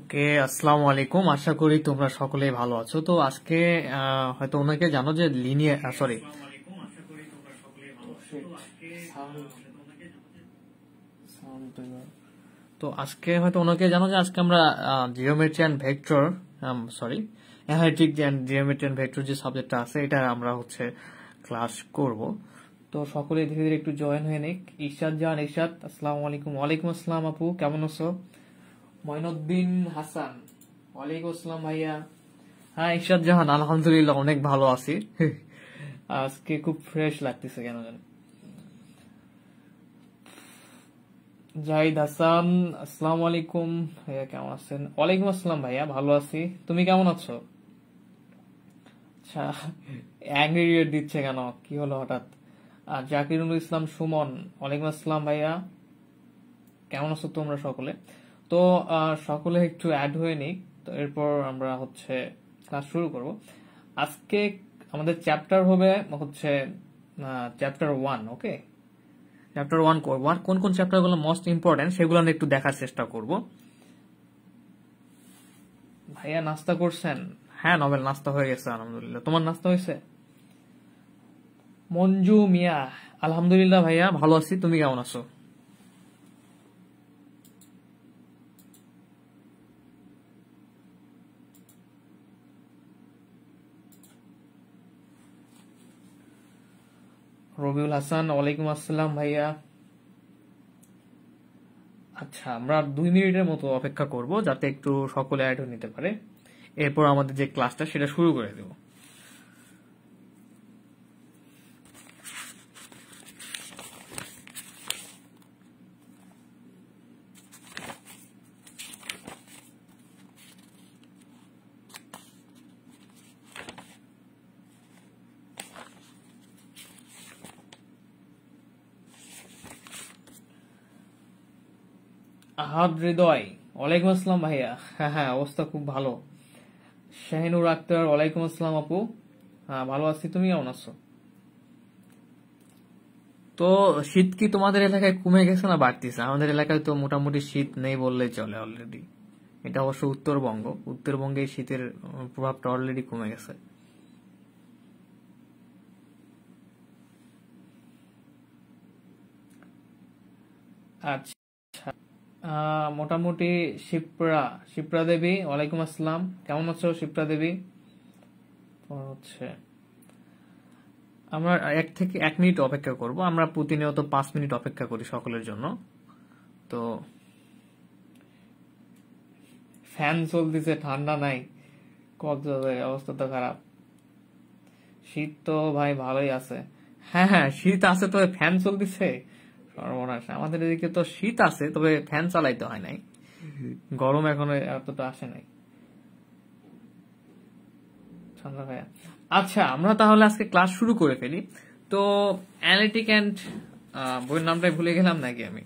ওকে, আসসালামু আলাইকুম। আশা করি তোমরা সকলেই ভালো আছো। তো আজকে হয়তো অনেকে জানো যে লিনিয়ার সরি তো আজকে হয়তো অনেকে জানো যে আজকে আমরা geometry and vector analytic and geometry and vector যে সাবজেক্টটা আছে এটা আমরা ক্লাস করব। তো সকলে ধীরে ধীরে একটু জয়েন হয়ে নিক। ইরশাদ জাহান, ইরশাদ আসসালামু আলাইকুম। ওয়ালাইকুম আসসালাম আপু, কেমন আছো? মঈনুদ্দিন হাসান, ওয়ালাইকুম আসসালাম ভাইয়া। হ্যাঁ ইরশাদ জাহান, আলহামদুলিল্লাহ অনেক ভালো আছি। আজকে খুব ফ্রেশ লাগতেছে কেন জানি। জাহিদ হাসান, আসসালামু আলাইকুম ভাইয়া, কেমন আছেন? ওয়ালাইকুম আসসালাম ভাইয়া, ভালো আছি। তুমি কেমন আছো? আচ্ছা, অ্যাংরি রিয়েট দিচ্ছে কেন, কি হলো হঠাৎ? আর জাকিরুল ইসলাম সুমন, ওয়ালাইকুম আসসালাম ভাইয়া, কেমন আছো তোমরা সকলে? তো সকলে একটু অ্যাড হয়ে নিক, তো এরপর আমরা ক্লাস শুরু করব। আজকে আমাদের চ্যাপ্টার হবে চ্যাপ্টার 1। ওকে, চ্যাপ্টার 1 করবো। আর কোন কোন চ্যাপ্টার গুলো মোস্ট ইম্পর্টেন্ট সেগুলো একটু দেখার চেষ্টা করব। ভাইয়া নাস্তা করছেন? হ্যাঁ নভেল, নাস্তা হয়ে গেছে আলহামদুলিল্লাহ। তোমার নাস্তা হয়েছে? মঞ্জু মিয়া, আলহামদুলিল্লাহ ভাইয়া ভালো আছি। তুমি কেমন আছো? রবিউল হাসান, ওয়ালাইকুম আসসালাম ভাইয়া। আচ্ছা, আমরা 2 মিনিটের মতো অপেক্ষা করব যাতে একটু সকলে অ্যাড হয়ে নিতে পারে। এরপর আমাদের যে ক্লাসটা সেটা শুরু করে দেব। আহাদ হৃদয়, ওয়ালাইকুম আসসালাম ভাইয়া। হ্যাঁ হ্যাঁ, অবস্থা খুব ভালো। শাহিনুর আক্তার, ওয়ালাইকুম আসসালাম আপু। হ্যাঁ ভালো আছি, তুমি কেমন আছো? তো শীত কি তোমাদের এলাকায় কমে গেছে না বাড়তিছে? আমাদের এলাকায় তো মোটামুটি শীত নেই বললেই চলে অলরেডি। এটা অবশ্য উত্তরবঙ্গ, উত্তরবঙ্গে শীতের প্রভাবটা অলরেডি কমে গেছে। আচ্ছা, মোটামুটি শিপ্রা শিপ্রা দেবী, ওয়ালাইকুম আসসালাম, কেমন আছো শিপ্রা দেবী? আমরা 1 থেকে 1 মিনিট অপেক্ষা করব। আমরা প্রতিনিয়ত 5 মিনিট অপেক্ষা করি সকলের জন্য। তো ফ্যান চলতেছে, ঠান্ডা নাই, কত অবস্থা তো খারাপ। শীত তো ভাই ভালোই আছে। হ্যাঁ হ্যাঁ শীত আছে, তবে ফ্যান চলতেছে, সর্বনাশ। আমাদের এদিকে তো শীত আছে, তবে ফ্যান চালাইতে হয় নাই। গরম এখনো এতটা আসে নাই। চন্দ্র ভাইয়া, আচ্ছা আমরা তাহলে আজকে ক্লাস শুরু করে ফেলি। তো অ্যানালিটিক অ্যান্ড বইয়ের নামটাই ভুলে গেলাম নাকি আমি।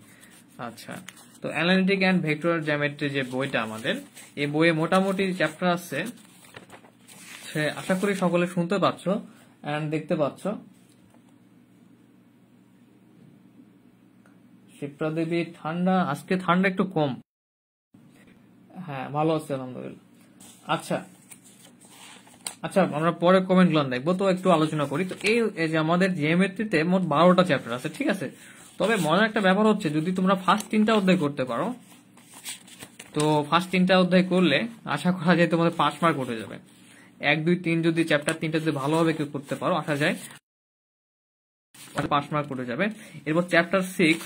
আচ্ছা, তো অ্যানালিটিক অ্যান্ড ভেক্টর জ্যামিট্রি যে বইটা আমাদের, এই বইয়ে মোটামুটি চ্যাপ্টার আছে। আশা করি সকলে শুনতে পাচ্ছ এন্ড দেখতে পাচ্ছ। শিপ্রা দেবী, ঠান্ডা আজকে, ঠান্ডা একটু কম। হ্যাঁ ভালো আছে আলহামদুলিল্লাহ। আচ্ছা আচ্ছা, আমরা পরে কমেন্ট গুলো দেখবো, তো একটু আলোচনা করি। তো এই যে আমাদের জিওমেট্রিতে মোট 12টা চ্যাপ্টার আছে, ঠিক আছে। তবে মজার একটা ব্যাপার হচ্ছে, যদি তোমরা ফার্স্ট 3টা অধ্যায় করতে পারো, তো ফার্স্ট 3টা অধ্যায় করলে আশা করা যায় তোমাদের 5 মার্ক উঠে যাবে। 1, 2, 3 যদি চ্যাপ্টার 3টা যদি ভালোভাবে কেউ করতে পারো, আশা যায় 5 মার্ক উঠে যাবে। এরপর চ্যাপ্টার 6,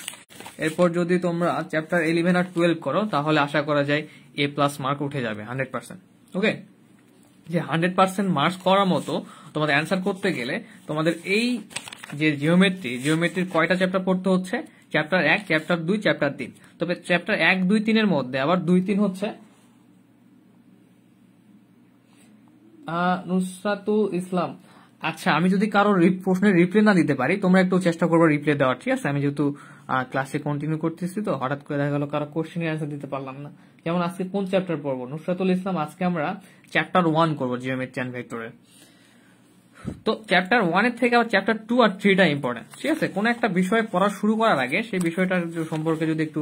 এরপর যদি তোমরা চ্যাপ্টার 11 আর 12 করো, তাহলে আশা করা যায় A+ মার্ক উঠে যাবে 100%। ওকে, যে 100% মার্কস করার মতো তোমাদের অ্যান্সার করতে গেলে তোমাদের এই যে জিওমেট্রির কয়টা চ্যাপ্টার পড়তে হচ্ছে? Chapter 1, chapter 2, chapter 3। তবে চ্যাপ্টার 1, 2, 3 এর মধ্যে আবার 2, 3 হচ্ছে নুসরাতুল ইসলাম। আচ্ছা, আমি যদি কারো প্রশ্নের রিপ্লাই না দিতে পারি, তোমরা একটু চেষ্টা করবো রিপ্লাই দেওয়ার, ঠিক আছে? আমি যেহেতু ক্লাসে কন্টিনিউ করতেছি, তো হঠাৎ করে দেখা গেল কারো কোশ্চেনের অ্যান্সার দিতে পারলাম না। যেমন আজকে কোন চ্যাপ্টার পড়বো? নুসরাতুল ইসলাম, আজকে আমরা চ্যাপ্টার 1 করবো জিওমেট্রি অ্যান্ড ভেক্টরের। তো চ্যাপ্টার 1 এর থেকে আবার চ্যাপ্টার 2 আর 3টা ইম্পর্টেন্ট, ঠিক আছে? কোন একটা বিষয় পড়া শুরু করার আগে সেই বিষয়টার সম্পর্কে যদি একটু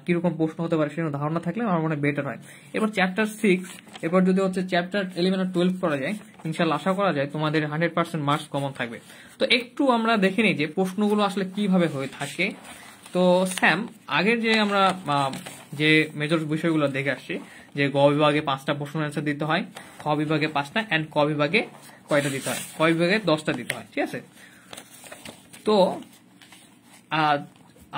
কিরকম প্রশ্ন হতে পারে সেরকম ধারণা থাকলে আমার মনে হয় বেটার হয়। এরপর চ্যাপ্টার 6, এরপর যদি হচ্ছে চ্যাপ্টার 11 আর 12 করা যায়, ইনশাআল্লাহ আশা করা যায় তোমাদের 100% মার্কস কমন থাকবে। তো একটু আমরা দেখে নিই যে প্রশ্নগুলো আসলে কিভাবে হয়ে থাকে। তো স্যাম আগের যে আমরা যে মেজর বিষয়গুলো দেখে আসছি, যে গ বিভাগে 5টা প্রশ্ন অ্যান্সার দিতে হয়, খ বিভাগে 5টা, এন্ড ক বিভাগে কয়টা দিতে হয়, ক বিভাগে 10টা দিতে হয়, ঠিক আছে? তো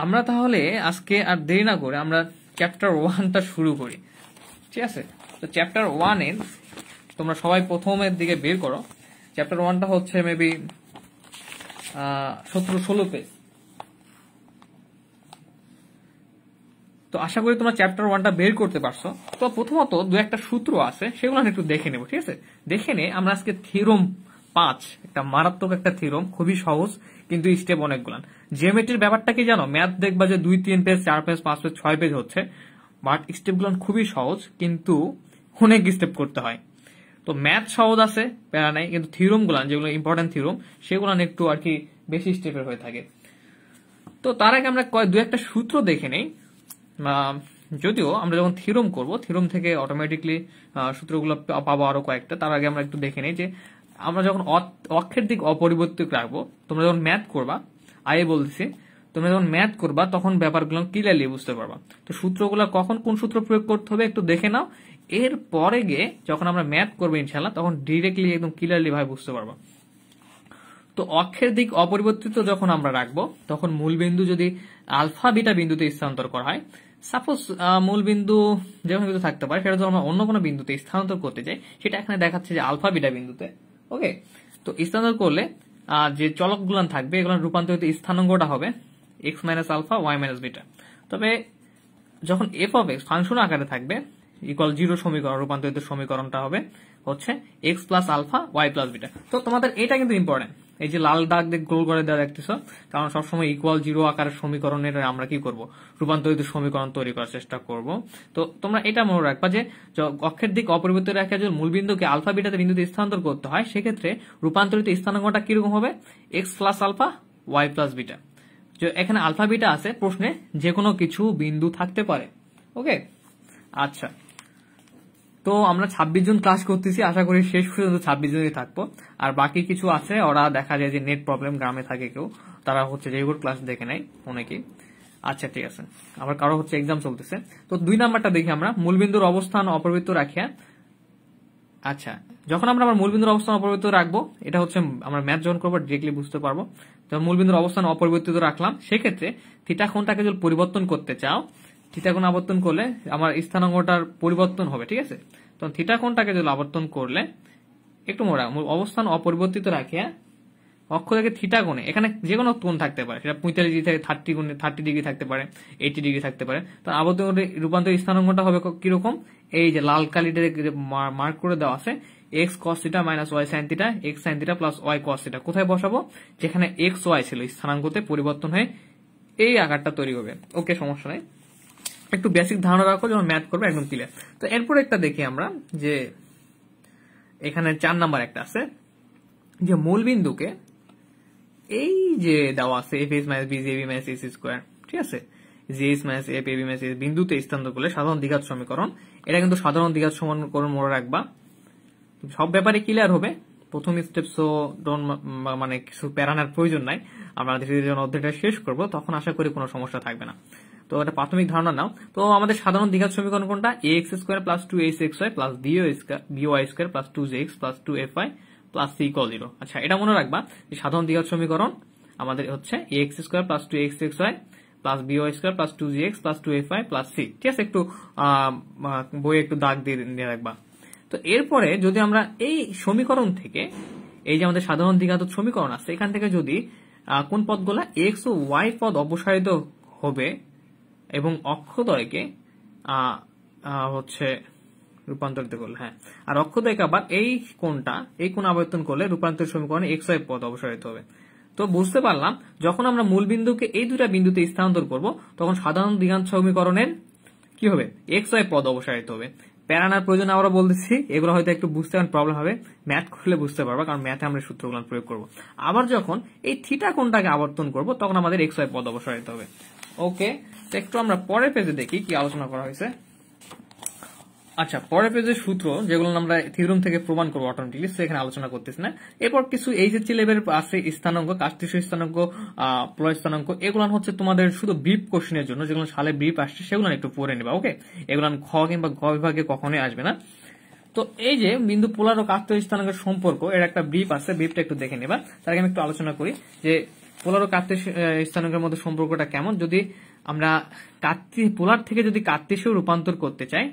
আমরা তাহলে আজকে আর দেরি না করে আমরা চ্যাপ্টার 1টা শুরু করি, ঠিক আছে? তো চ্যাপ্টার 1 এর তোমরা সবাই প্রথমের দিকে বের করো। চ্যাপ্টার 1টা হচ্ছে মেবি 17-16 পেজ। তো আশা করি তোমরা চ্যাপ্টার 1টা বের করতে পারছো। তো প্রথমত দু একটা সূত্র আছে, সেগুলো একটু দেখে নেব, ঠিক আছে? দেখে নে আমরা আজকে থিওরাম 5, একটা মারাত্মক একটা থিওরাম, খুবই সহজ কিন্তু স্টেপ অনেকগুলো। জিওমেট্রির ব্যাপারটা কি জানো? ম্যাথ দেখবা যে 2-3 পেজ, 4 পেজ, 5 পেজ, 6 পেজ হচ্ছে, বাট স্টেপগুলো খুবই সহজ কিন্তু অনেক স্টেপ করতে হয়। তো ম্যাথ সহজ আছে, প্যারা নাই, কিন্তু থিওরাম গুলান যেগুলো ইম্পর্টেন্ট থিওরাম সেগুলো একটু আর কি বেশি স্টেপের হয়ে থাকে। তো তার আগে আমরা দু একটা সূত্র দেখে নেই। যদিও আমরা যখন থিওরাম করব, থিওরাম থেকে অটোমেটিকলি সূত্রগুলো পাবো আরো কয়েকটা। তার আগে আমরা একটু দেখে নেই যে আমরা যখন অক্ষের দিক অপরিবর্তিত রাখবো, তোমরা যখন ম্যাথ করবা, আগে বলতেছি, তোমরা যখন ম্যাথ করবা তখন ব্যাপারগুলো ক্লিয়ারলি বুঝতে পারবা। তো সূত্রগুলো কখন কোন সূত্র প্রয়োগ করতে হবে একটু দেখে নাও। এর পরে গিয়ে যখন আমরা ম্যাথ করবো ইনশাল্লাহ, তখন ডিরেক্টলি একদম ক্লিয়ারলি ভাবে বুঝতে পারবা। তো অক্ষের দিক অপরিবর্তিত যখন আমরা রাখবো, তখন মূল বিন্দু যদি আলফা বিটা বিন্দুতে স্থানান্তর করা হয়, সাপোজ মূল বিন্দু যেমন বিন্দু থাকতে পারে, সেটা যদি আমরা অন্য কোনো বিন্দুতে স্থানান্তর করতে চাই, সেটা এখানে দেখাচ্ছে যে আলফা বিটা বিন্দুতে। ওকে, তো স্থানান্তর করলে যে চলকগুলো থাকবে এগুলো রূপান্তরিত স্থানাঙ্কটা হবে x minus alpha y minus beta. তবে যখন এফ অফ এক্স ফাংশন আকারে থাকবে, ইকুয়াল 0 সমীকরণ, রূপান্তরিত সমীকরণটা হবে হচ্ছে x plus alpha y plus beta. তো তোমাদের এটা কিন্তু ইম্পর্টেন্ট, এই যে লাল দাগ দিয়ে গোল করে দেওয়া দেখতেছ, কারণ সবসময় ইকুয়াল 0 আকারের সমীকরণের আমরা কি করব, রূপান্তরিত সমীকরণ তৈরি করার চেষ্টা করব। তো তোমরা এটা মনে রাখবা যে অক্ষের দিক অপরিবর্তিত রেখে যদি মূল বিন্দুকে আলফা বিটাতে বিন্দুতে স্থানান্তর করতে হয়, সেক্ষেত্রে রূপান্তরিত স্থানাঙ্কটা কিরকম হবে, x plus alpha y plus beta. এখানে আলফা বিটা আছে, প্রশ্নে যে কোনো কিছু বিন্দু থাকতে পারে। ওকে, আচ্ছা, তো আমরা 26 জন ক্লাস করতেছি, আশা করি শেষ পর্যন্ত 26 জনই থাকবো। আর বাকি কিছু আছে, ওরা দেখা যায় যে নেট প্রবলেম, গ্রামে থাকে কেউ, তারা হচ্ছে রেগুলার ক্লাস দেখে নেয় অনেকেই। আচ্ছা ঠিক আছে, আবার কারো হচ্ছে এক্সাম চলতেছে। তো 2 নাম্বারটা দেখি আমরা, মূলবিন্দুর অবস্থান অপরিবর্তিত রাখিয়া। আচ্ছা, যখন আমরা মূলবিন্দুর অবস্থান অপরিবর্তিত রাখবো, এটা হচ্ছে আমরা ম্যাথ যখন করবো ডিরেক্টলি বুঝতে পারবো। তো মূলবিন্দুর অবস্থান অপরিবর্তিত রাখলাম, সেক্ষেত্রে থিটা কোণটাকে যদি পরিবর্তন করতে চাও, থিটা কোণ আবর্তন করলে আমার স্থানাঙ্কটার পরিবর্তন হবে, ঠিক আছে? তো থিটা কোণটাকে যদি আবর্তন করলে একটু মোড়া অবস্থান অপরিবর্তিত রাখিয়া অক্ষ থেকে থিটা কোণে, এখানে যে কোনো কোণ থাকতে পারে, সেটা 45 ডিগ্রি থেকে 30 ডিগ্রি থাকতে পারে, 80 ডিগ্রি থাকতে পারে। তো আবর্তন রূপান্তর স্থানাঙ্কটা হবে কিরকম, এই যে লাল কালিটা মার্ক করে দেওয়া আছে, x cos theta minus y sine theta, x sine theta plus y cos theta. কোথায় বসাবো, যেখানে এক্স ওয়াই ছিল স্থানাঙ্কতে পরিবর্তন হয়ে এই আকারটা তৈরি হবে। ওকে, সমস্যা নাই, একটু বেসিক ধারণা রাখো, যখন ম্যাথ করবে একদম ক্লিয়ার। তো এরপর একটা দেখি আমরা যে এখানে 4 নাম্বার একটা আছে, যে মূল বিন্দুকে এই যে দেওয়া আছে f s minus b j b minus s square, ঠিক আছে, j s minus f a b minus s বিন্দুতে স্থানান্তর করলে সাধারণ দ্বিঘাত সমীকরণ। এটা কিন্তু সাধারণ দ্বিঘাত সমীকরণ মনে রাখবা, সব ব্যাপারে ক্লিয়ার হবে। প্রথম স্টেপসও মানে কিছু প্যারানার প্রয়োজন নাই, আমরা ধীরে ধীরে যখন অধ্যায়টা শেষ করবো তখন আশা করি কোনো সমস্যা থাকবে না। তো এটা প্রাথমিক ধারণা নাও। তো আমাদের সাধারণ দ্বিঘাত সমীকরণ কোনটা, a x square plus 2ax plus b y square plus 2jx plus 2fy plus c equal 0। আচ্ছা, এটা মনে রাখবা যে সাধারণ দ্বিঘাত সমীকরণ আমাদের হচ্ছে a x square plus 2xy plus b y square plus 2jx plus 2fy plus c, ঠিক আছে? একটু বইয়ে একটু দাগ দিয়ে রাখবা। তো এরপরে যদি আমরা এই সমীকরণ থেকে, এই যে আমাদের সাধারণ দ্বিঘাত সমীকরণ আছে, এখান থেকে যদি কোন পদগুলা এক্স ও ওয়াই পদ অপসারিত হবে এবং অক্ষদ্বয়কে হচ্ছে রূপান্তরিত করলে, হ্যাঁ, আর অক্ষদ্বয়কে আবার এই কোণ আবর্তন করলে রূপান্তর সমীকরণে এক্স ওয়াই পদ অপসারিত হবে। তো বুঝতে পারলাম, যখন আমরা মূল বিন্দুকে এই দুটা বিন্দুতে স্থানান্তর করব, তখন সাধারণ দ্বিঘাত সমীকরণের কি হবে, এক্স ওয়াই পদ অপসারিত হবে। প্যারানার প্রয়োজন আবারও বলতেছি, এগুলো হয়তো একটু বুঝতে প্রবলেম হবে, ম্যাথ করলে বুঝতে পারবা, কারণ ম্যাথে আমরা সূত্রগুলো প্রয়োগ করব। আবার যখন এই থিটা কোণটাকে আবর্তন করব তখন আমাদের এক্স ওয়াই পদ অবসর নিতে হবে। ওকে, তো একটু আমরা পরের পেজে দেখি কি আলোচনা করা হয়েছে। আচ্ছা, পরের পেজের সূত্র যেগুলো আমরা থিওরেম থেকে প্রমাণ করবো অটোমেটিকলি, সেখানে আলোচনা করতেছি না। এরপর কিছু এইচএসসি লেভেলের আছে স্থানাঙ্ক, কার্তেশীয় স্থানাঙ্ক, পোলার স্থানাঙ্ক, এগুলো হচ্ছে তোমাদের শুধু ব্রিফ কোশ্চেনের জন্য, যেগুলো সালে ব্রিফ আসছে সেগুলো একটু পড়ে নেবা। ওকে, এগুলো খ কিংবা গ বিভাগে কখনোই আসবে না। তো এই যে বিন্দু পোলার ও কার্তেশীয় স্থানাঙ্কের সম্পর্ক, এর একটা ব্রিফ আছে, ব্রিফটা একটু দেখে নেবা। তার আগে আমি একটু আলোচনা করি যে পোলার ও কার্তেশীয় স্থানাঙ্কের মধ্যে সম্পর্কটা কেমন। যদি আমরা পোলার থেকে যদি কার্তেশীয় রূপান্তর করতে চাই,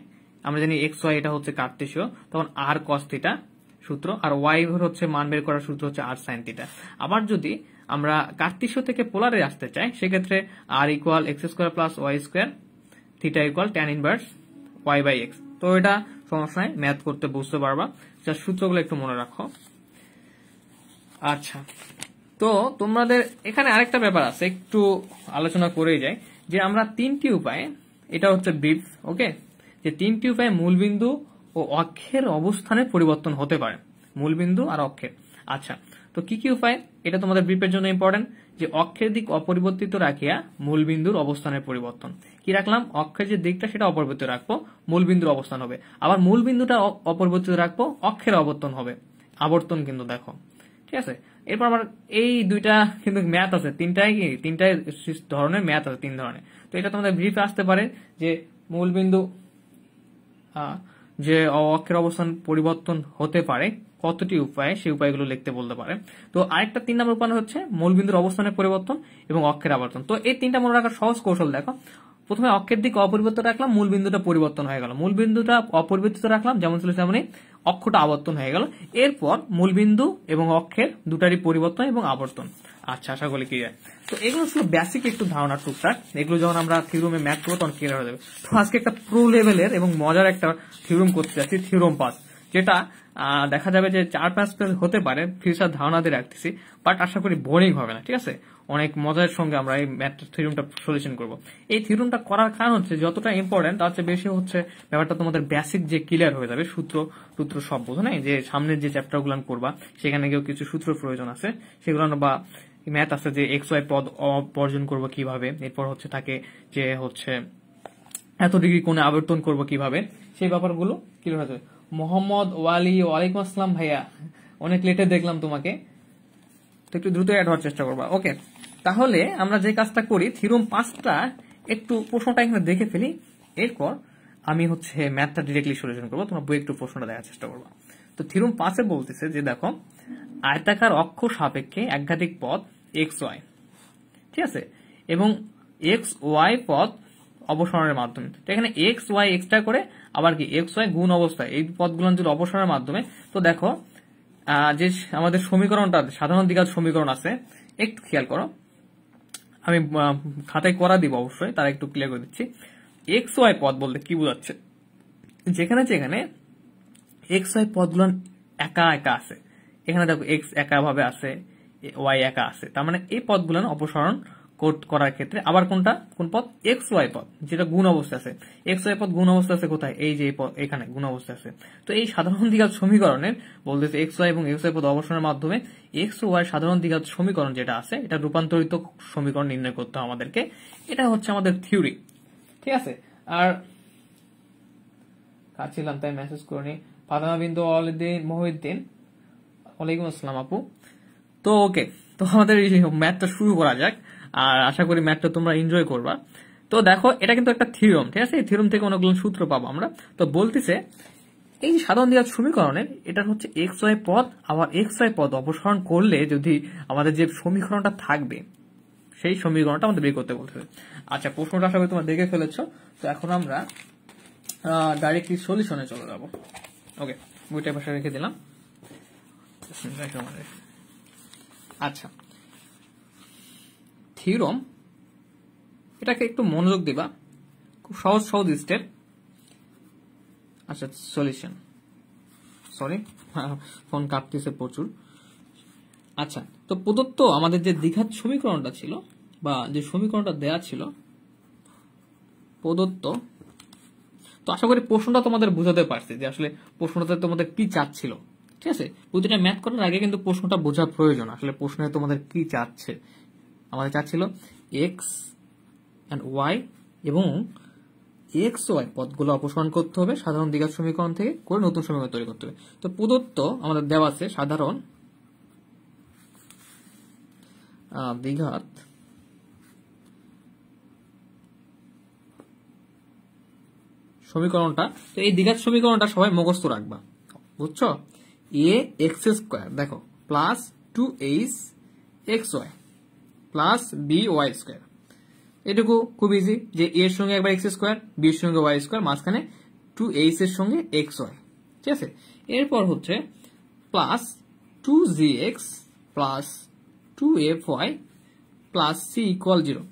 আমরা জানি এক্স ওয়াই এটা হচ্ছে কার্তেশীয়, তখন আর কস থিটা সূত্র, আর ওয়াই হচ্ছে মান বের করার সূত্র হচ্ছে আর সাইন থিটা। আবার যদি আমরা কার্তেশীয় থেকে পোলারে আসতে চাই, সেক্ষেত্রে আর equal x square plus y square, theta equal tan inverse y by x. তো এটা সমস্যা নাই, ম্যাথ করতে বুঝতে পারবা, যা সূত্রগুলো একটু মনে রাখো। আচ্ছা, তো তোমাদের এখানে আরেকটা ব্যাপার আছে, একটু আলোচনা করেই যাই, যে আমরা তিনটি উপায়ে, এটা হচ্ছে ব্রিফ, ওকে, যে তিনটি উপায়ে মূলবিন্দু ও অক্ষের অবস্থানের পরিবর্তন হতে পারে, মূলবিন্দু আর অক্ষের। আচ্ছা, তো কি কি উপায়, এটা তোমাদের ব্রিফের জন্য ইম্পর্টেন্ট, যে অক্ষের দিক অপরিবর্তিত রাখিয়া মূলবিন্দুর অবস্থানের পরিবর্তন। কি রাখলাম, অক্ষের যে দিকটা সেটা অপরিবর্তিত রাখবো, মূলবিন্দুর অবস্থান হবে। আবার মূলবিন্দুটা অপরিবর্তিত রাখবো, অক্ষের আবর্তন হবে, আবর্তন কিন্তু দেখো, ঠিক আছে। এরপর আমার এই দুইটা কিন্তু ম্যাথ আছে, তিনটাই ধরনের ম্যাথ আছে, তিন ধরনের। তো এটা তোমাদের ব্রিফে আসতে পারে যে মূলবিন্দু যে অক্ষের অবস্থান পরিবর্তন হতে পারে কতটি উপায়ে, সেই উপায়গুলো লিখতে বলতে পারে। তো আরেকটা 3 নম্বর উপায় হচ্ছে মূলবিন্দুর অবস্থানের পরিবর্তন এবং অক্ষের আবর্তন। তো এই তিনটা মনে রাখার সহজ কৌশল দেখো। প্রথমে অক্ষের দিক অপরিবর্তিত রাখলাম, মূলবিন্দুটা পরিবর্তন হয়ে গেল। মূলবিন্দুটা অপরিবর্তিত রাখলাম, যেমন ছিল তেমনি অক্ষটা আবর্তন হয়ে গেল। এরপর মূলবিন্দু এবং অক্ষের দুটারই পরিবর্তন এবং আবর্তন। আচ্ছা, আশা করি ক্লিয়ার। তো এগুলো ছিল বেসিক একটু ধারণা, টুকটাক। এগুলো যখন আমরা থিওরেমে ম্যাথ করবো তখন ক্লিয়ার হয়ে যাবে। তো আজকে একটা প্রো লেভেলের এবং মজার একটা থিওরেম করতে যাচ্ছি, থিওরেম পাস, যেটা দেখা যাবে যে 4-5 পেজ হতে পারে, ফিউচার ধারণা দিয়ে রাখতেছি, বাট আশা করি বোরিং হবে না, ঠিক আছে। অনেক মজার সঙ্গে আমরা এই ম্যাথ থিওরেমটা সলিউশন করব। এই থিওরেমটা করার কারণ হচ্ছে যতটা ইম্পর্টেন্ট তার চেয়ে বেশি হচ্ছে ব্যাপারটা তোমাদের বেসিক যে ক্লিয়ার হয়ে যাবে, সূত্র সব বোঝো না, যে সামনের যে চ্যাপ্টার গুলো করবা সেখানে গিয়েও কিছু সূত্র প্রয়োজন আছে, সেগুলো বা ম্যাথ আছে যে এক্স ওয়াই পদ অর্জন করবো কিভাবে, এরপর হচ্ছে থাকে যে হচ্ছে এত ডিগ্রি কোণে আবর্তন করব কিভাবে, সেই ব্যাপারগুলো ক্লিয়ার হয়ে যাবে। মোহাম্মদ ওয়ালি, ওয়ালাইকুম আসসালাম ভাইয়া, অনেক লেটে দেখলাম তোমাকে, তো একটু দ্রুত অ্যাড হওয়ার চেষ্টা করবা। ওকে, তাহলে আমরা যে কাজটা করি, থিওরেম 5টা একটু প্রশ্নটা এখানে দেখে ফেলি, এরপর আমি হচ্ছে ম্যাথটা ডিরেক্টলি সলিউশন করবো, তোমরা বই একটু প্রশ্নটা দেখার চেষ্টা করবা। তো থিওরেম 5-এ বলতেছে যে দেখো, আয়তাকার অক্ষ সাপেক্ষে একঘাতিক পথ এক্স ওয়াই, ঠিক আছে, এবং এক্স ওয়াই পথ অপসারণের মাধ্যমে। তো এখানে এক্স ওয়াই এক্সট্রা করে, আবার কি এক্স ওয়াই গুণ অবস্থায়, এই পদগুলো যদি অপসারণের মাধ্যমে, তো দেখো যে আমাদের সমীকরণটা সাধারণ দ্বিঘাত সমীকরণ আছে, একটু খেয়াল করো, আমি খাতায় করা দিব অবশ্যই, তারা একটু ক্লিয়ার করে দিচ্ছি। এক্স ওয়াই পদ বলতে কি বোঝাচ্ছে, যেখানে যেখানে এক্স ওয়াই পদগুলো একা একা আছে, এখানে দেখো এক্স একা ভাবে আছে, ওয়াই একা আছে, তার মানে এই পদগুলো অপসারণ করার ক্ষেত্রে, আবার কোনটা কোন পদ, এক্স ওয়াই পদ যেটা গুণ অবস্থা আছে, এক্স ওয়াই পদ গুণ অবস্থা আছে কোথায়, এই যে এখানে গুণ অবস্থা আছে। তো এই সাধারণ দ্বিঘাত সমীকরণের বলতেছে এক্স ওয়াই এবং এক্স ওয়াই পদ অপসারণের মাধ্যমে এক্স ওয়াই সাধারণ দ্বিঘাত সমীকরণ যেটা আছে, এটা রূপান্তরিত সমীকরণ নির্ণয় করতে হবে আমাদেরকে। এটা হচ্ছে আমাদের থিওরি, ঠিক আছে। আর কাছিলাম তাই মেসেজ করিনি, ফাতেমা বিনতে মহিউদ্দিন, ওয়ালাইকুম আসসালাম আপু। তো ওকে, তো আমাদের এই ম্যাথটা শুরু করা যাক, আর আশা করি ম্যাথটা তোমরা এনজয় করবা। তো দেখো, এটা কিন্তু একটা থিওরেম, ঠিক আছে, এই থিওরেম থেকে অনেকগুলো সূত্র পাবো আমরা। তো বলতেছে এই সাধারণ দ্বিঘাত সমীকরণের এটা হচ্ছে এক্স ওয়াই পদ, আবার এক্স ওয়াই পদ অপসারণ করলে যদি আমাদের যে সমীকরণটা থাকবে, সেই সমীকরণটা আমাদের বের করতে বলতেছে। আচ্ছা, প্রশ্নটা আশা করি তোমরা দেখে ফেলেছো। তো এখন আমরা ডাইরেক্টলি সলিউশনে চলে যাবো। ওকে, বইটা পাশে রেখে দিলাম। আচ্ছা, থিওরেম, এটাকে একটু মনোযোগ দিবা, খুব সহজ সহজ স্টেপ। আচ্ছা, সলিউশন, সরি ফোন কাঁপতেছে প্রচুর। আচ্ছা, তো প্রদত্ত আমাদের যে দ্বিঘাত সমীকরণটা ছিল, বা যে সমীকরণটা দেয়া ছিল প্রদত্ত, তো তো আশা করি প্রশ্নটা তোমাদের বুঝাতে পারছি যে আসলে প্রশ্নটা তোমাদের কি চাচ্ছিল। ঠিক আছে, প্রতিটা ম্যাথ করার আগে কিন্তু প্রশ্নটা বোঝা প্রয়োজন, আসলে প্রশ্নে তোমাদের কি চাচ্ছে। আমাদের চাচ্ছিল এক্স অ্যান্ড ওয়াই এবং এক্স ওয়াই পদগুলো অপসারণ করতে হবে সাধারণ দ্বিঘাত সমীকরণ থেকে, করে নতুন সমীকরণ তৈরি করতে হবে। তো প্রদত্ত আমাদের দেওয়া আছে সাধারণ দ্বিঘাত সমীকরণটা, তো এই দ্বিঘাত সমীকরণটা সবাই মুখস্থ রাখবা, বুঝছো? এ এক্স স্কোয়ার দেখো plus 2h x y plus b y square, এটুকু খুব ইজি যে এ এর সঙ্গে একবার এক্স স্কোয়ার, বি এর সঙ্গে ওয়াই স্কোয়ার, মাঝখানে 2h এর সঙ্গে এক্স ওয়াই। ঠিক আছে, এরপর হচ্ছে plus 2gx plus 2fy plus c equal 0।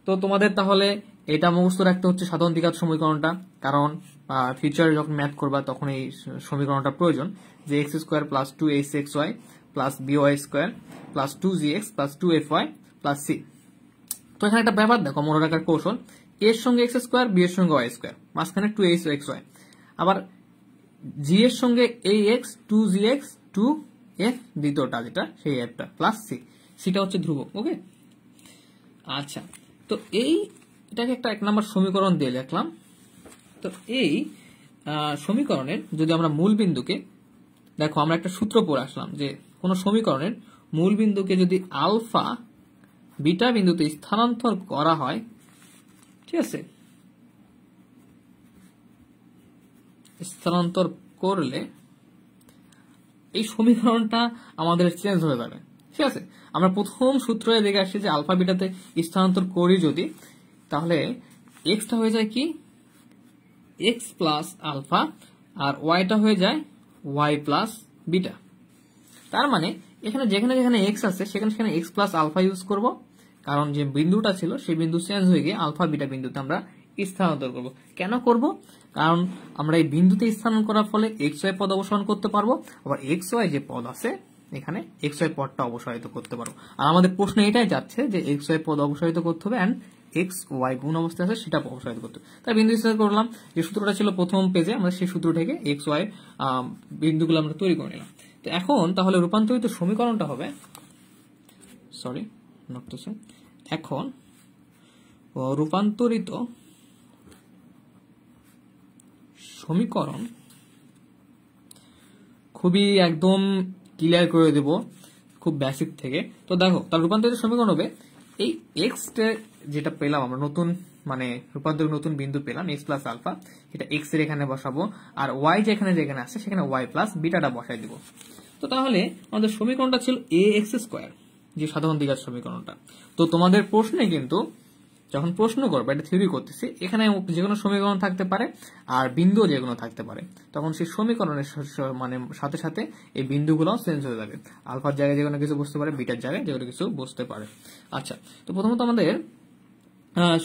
তো তোমাদের তাহলে এটা মুখস্থ রাখতে হচ্ছে সাধারণ দ্বিঘাত সমীকরণটা, কারণ ফিউচারে যখন ম্যাথ করবা তখন এই সমীকরণটা প্রয়োজন, যে x square plus 2h x y plus b y square plus 2gx plus 2fy plus c. তো এখানে একটা ব্যাপার দেখো, মনে রাখার কৌশল, এর সঙ্গে এক্স স্কোয়ার, বি এর সঙ্গে ওয়াই স্কোয়ার, মাঝখানে 2h এক্স ওয়াই, আবার জি এর সঙ্গে এই এক্স 2gx 2f, দ্বিতীয়টা যেটা সেই এফটা প্লাস সি, সিটা হচ্ছে ধ্রুবক। ওকে, আচ্ছা, তো এটাকে একটা 1 নম্বর সমীকরণ দিয়ে লিখলাম। তো এই সমীকরণের যদি আমরা মূল বিন্দুকে, দেখো আমরা একটা সূত্র পড়ে আসলাম যে কোন সমীকরণের মূল বিন্দুকে যদি আলফা বিটা বিন্দুতে স্থানান্তর করা হয়, ঠিক আছে, স্থানান্তর করলে এই সমীকরণটা আমাদের চেঞ্জ হয়ে যাবে। ঠিক আছে, আমরা প্রথম সূত্রে দেখে আসছি যে আলফা বিটাতে স্থানান্তর করি যদি, তাহলে এক্সটা হয়ে যায় কি এক্স প্লাস আলফা, আর ওয়াইটা হয়ে যায় ওয়াই প্লাস বিটা। তার মানে এখানে যেখানে যেখানে এক্স আছে সেখানে সেখানে এক্স প্লাস আলফা ইউজ করব, কারণ যে বিন্দুটা ছিল সেই বিন্দু চেঞ্জ হয়ে গিয়ে আলফা বিটা বিন্দুতে আমরা স্থানান্তর করব। কেন করব? কারণ আমরা এই বিন্দুতে স্থানান্তর করার ফলে এক্স ওয়াই পদ অবসান করতে পারবো, আবার এক্স ওয়াই যে পদ আছে এখানে এক্স ওয়াই পদটা অবসারিত করতে পারবো। আর আমাদের প্রশ্ন এটাই যাচ্ছে যে এক্স ওয়াই পদ অবসারিত করতে হবে এন্ড এক্স ওয়াই গুণ অবস্থায় আছে সেটা অবসারিত করতে হবে। তাই বিন্দু স্থির করলাম, যে সূত্রটা ছিল প্রথম পেজে আমরা সেই সূত্র থেকে এক্স ওয়াই বিন্দুগুলো আমরা তৈরি করে নিলাম। তো এখন তাহলে রূপান্তরিত সমীকরণটা হবে, সরি নড়তেছে, এখন রূপান্তরিত সমীকরণ খুবই একদম ক্লিয়ার করে দেব, খুব বেসিক থেকে। তো দেখো তার রূপান্তরিত সমীকরণ হবে এই এক্স যেটা পেলাম আমরা নতুন, মানে রূপান্তরিত নতুন বিন্দু পেলাম এক্স প্লাস আলফা, এটা এক্স এর এখানে বসাবো, আর ওয়াই যেখানে যেখানে আছে সেখানে ওয়াই প্লাস বিটাটা বসাই দিব। তো তাহলে আমাদের সমীকরণটা ছিল এ এক্স স্কোয়ার, যে সাধারণ দ্বিঘাত সমীকরণটা। তো তোমাদের প্রশ্নে কিন্তু যখন প্রশ্ন করবে, এটা থিওরি করতেছি, এখানে যে কোনো সমীকরণ থাকতে পারে আর বিন্দু যে কোনো থাকতে পারে, তখন সেই সমীকরণের মানে সাথে সাথে এই বিন্দুগুলো চেঞ্জ হয়ে যাবে, আলফার জায়গায় যে কোনো কিছু বসতে পারে, বিটার জায়গায় যে কোনো কিছু বসতে পারে। আচ্ছা, তো প্রথমত আমাদের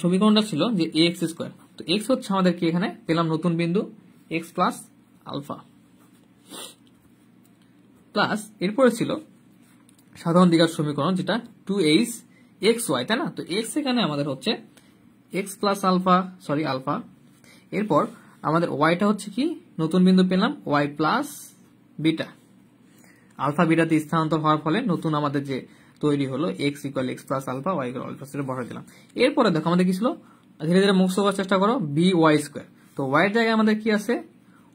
সমীকরণটা ছিল যে এ এক্স স্কোয়ার, তো এক্স হচ্ছে আমাদের কি এখানে পেলাম নতুন বিন্দু এক্স প্লাস আলফা, প্লাস এরপরে ছিল সাধারণ দ্বিঘাত সমীকরণ যেটা 2h এক্স ওয়াই, তাই না? তো এক্স এখানে আমাদের হচ্ছে x plus alpha, sorry alpha, এরপর আমাদের ওয়াইটা হচ্ছে কি নতুন বিন্দু পেলাম ওয়াই প্লাস বিটা, আলফা বিটাতে স্থানান্তর হওয়ার ফলে নতুন আমাদের যে তৈরি হলো x equal x plus alpha, y equal alpha square বসাই দিলাম। এরপরে দেখো আমাদের কি ছিল, ধীরে ধীরে মুক্ত করার চেষ্টা করো, বি ওয়াই স্কোয়ার, তো ওয়াই এর জায়গায় আমাদের কি আছে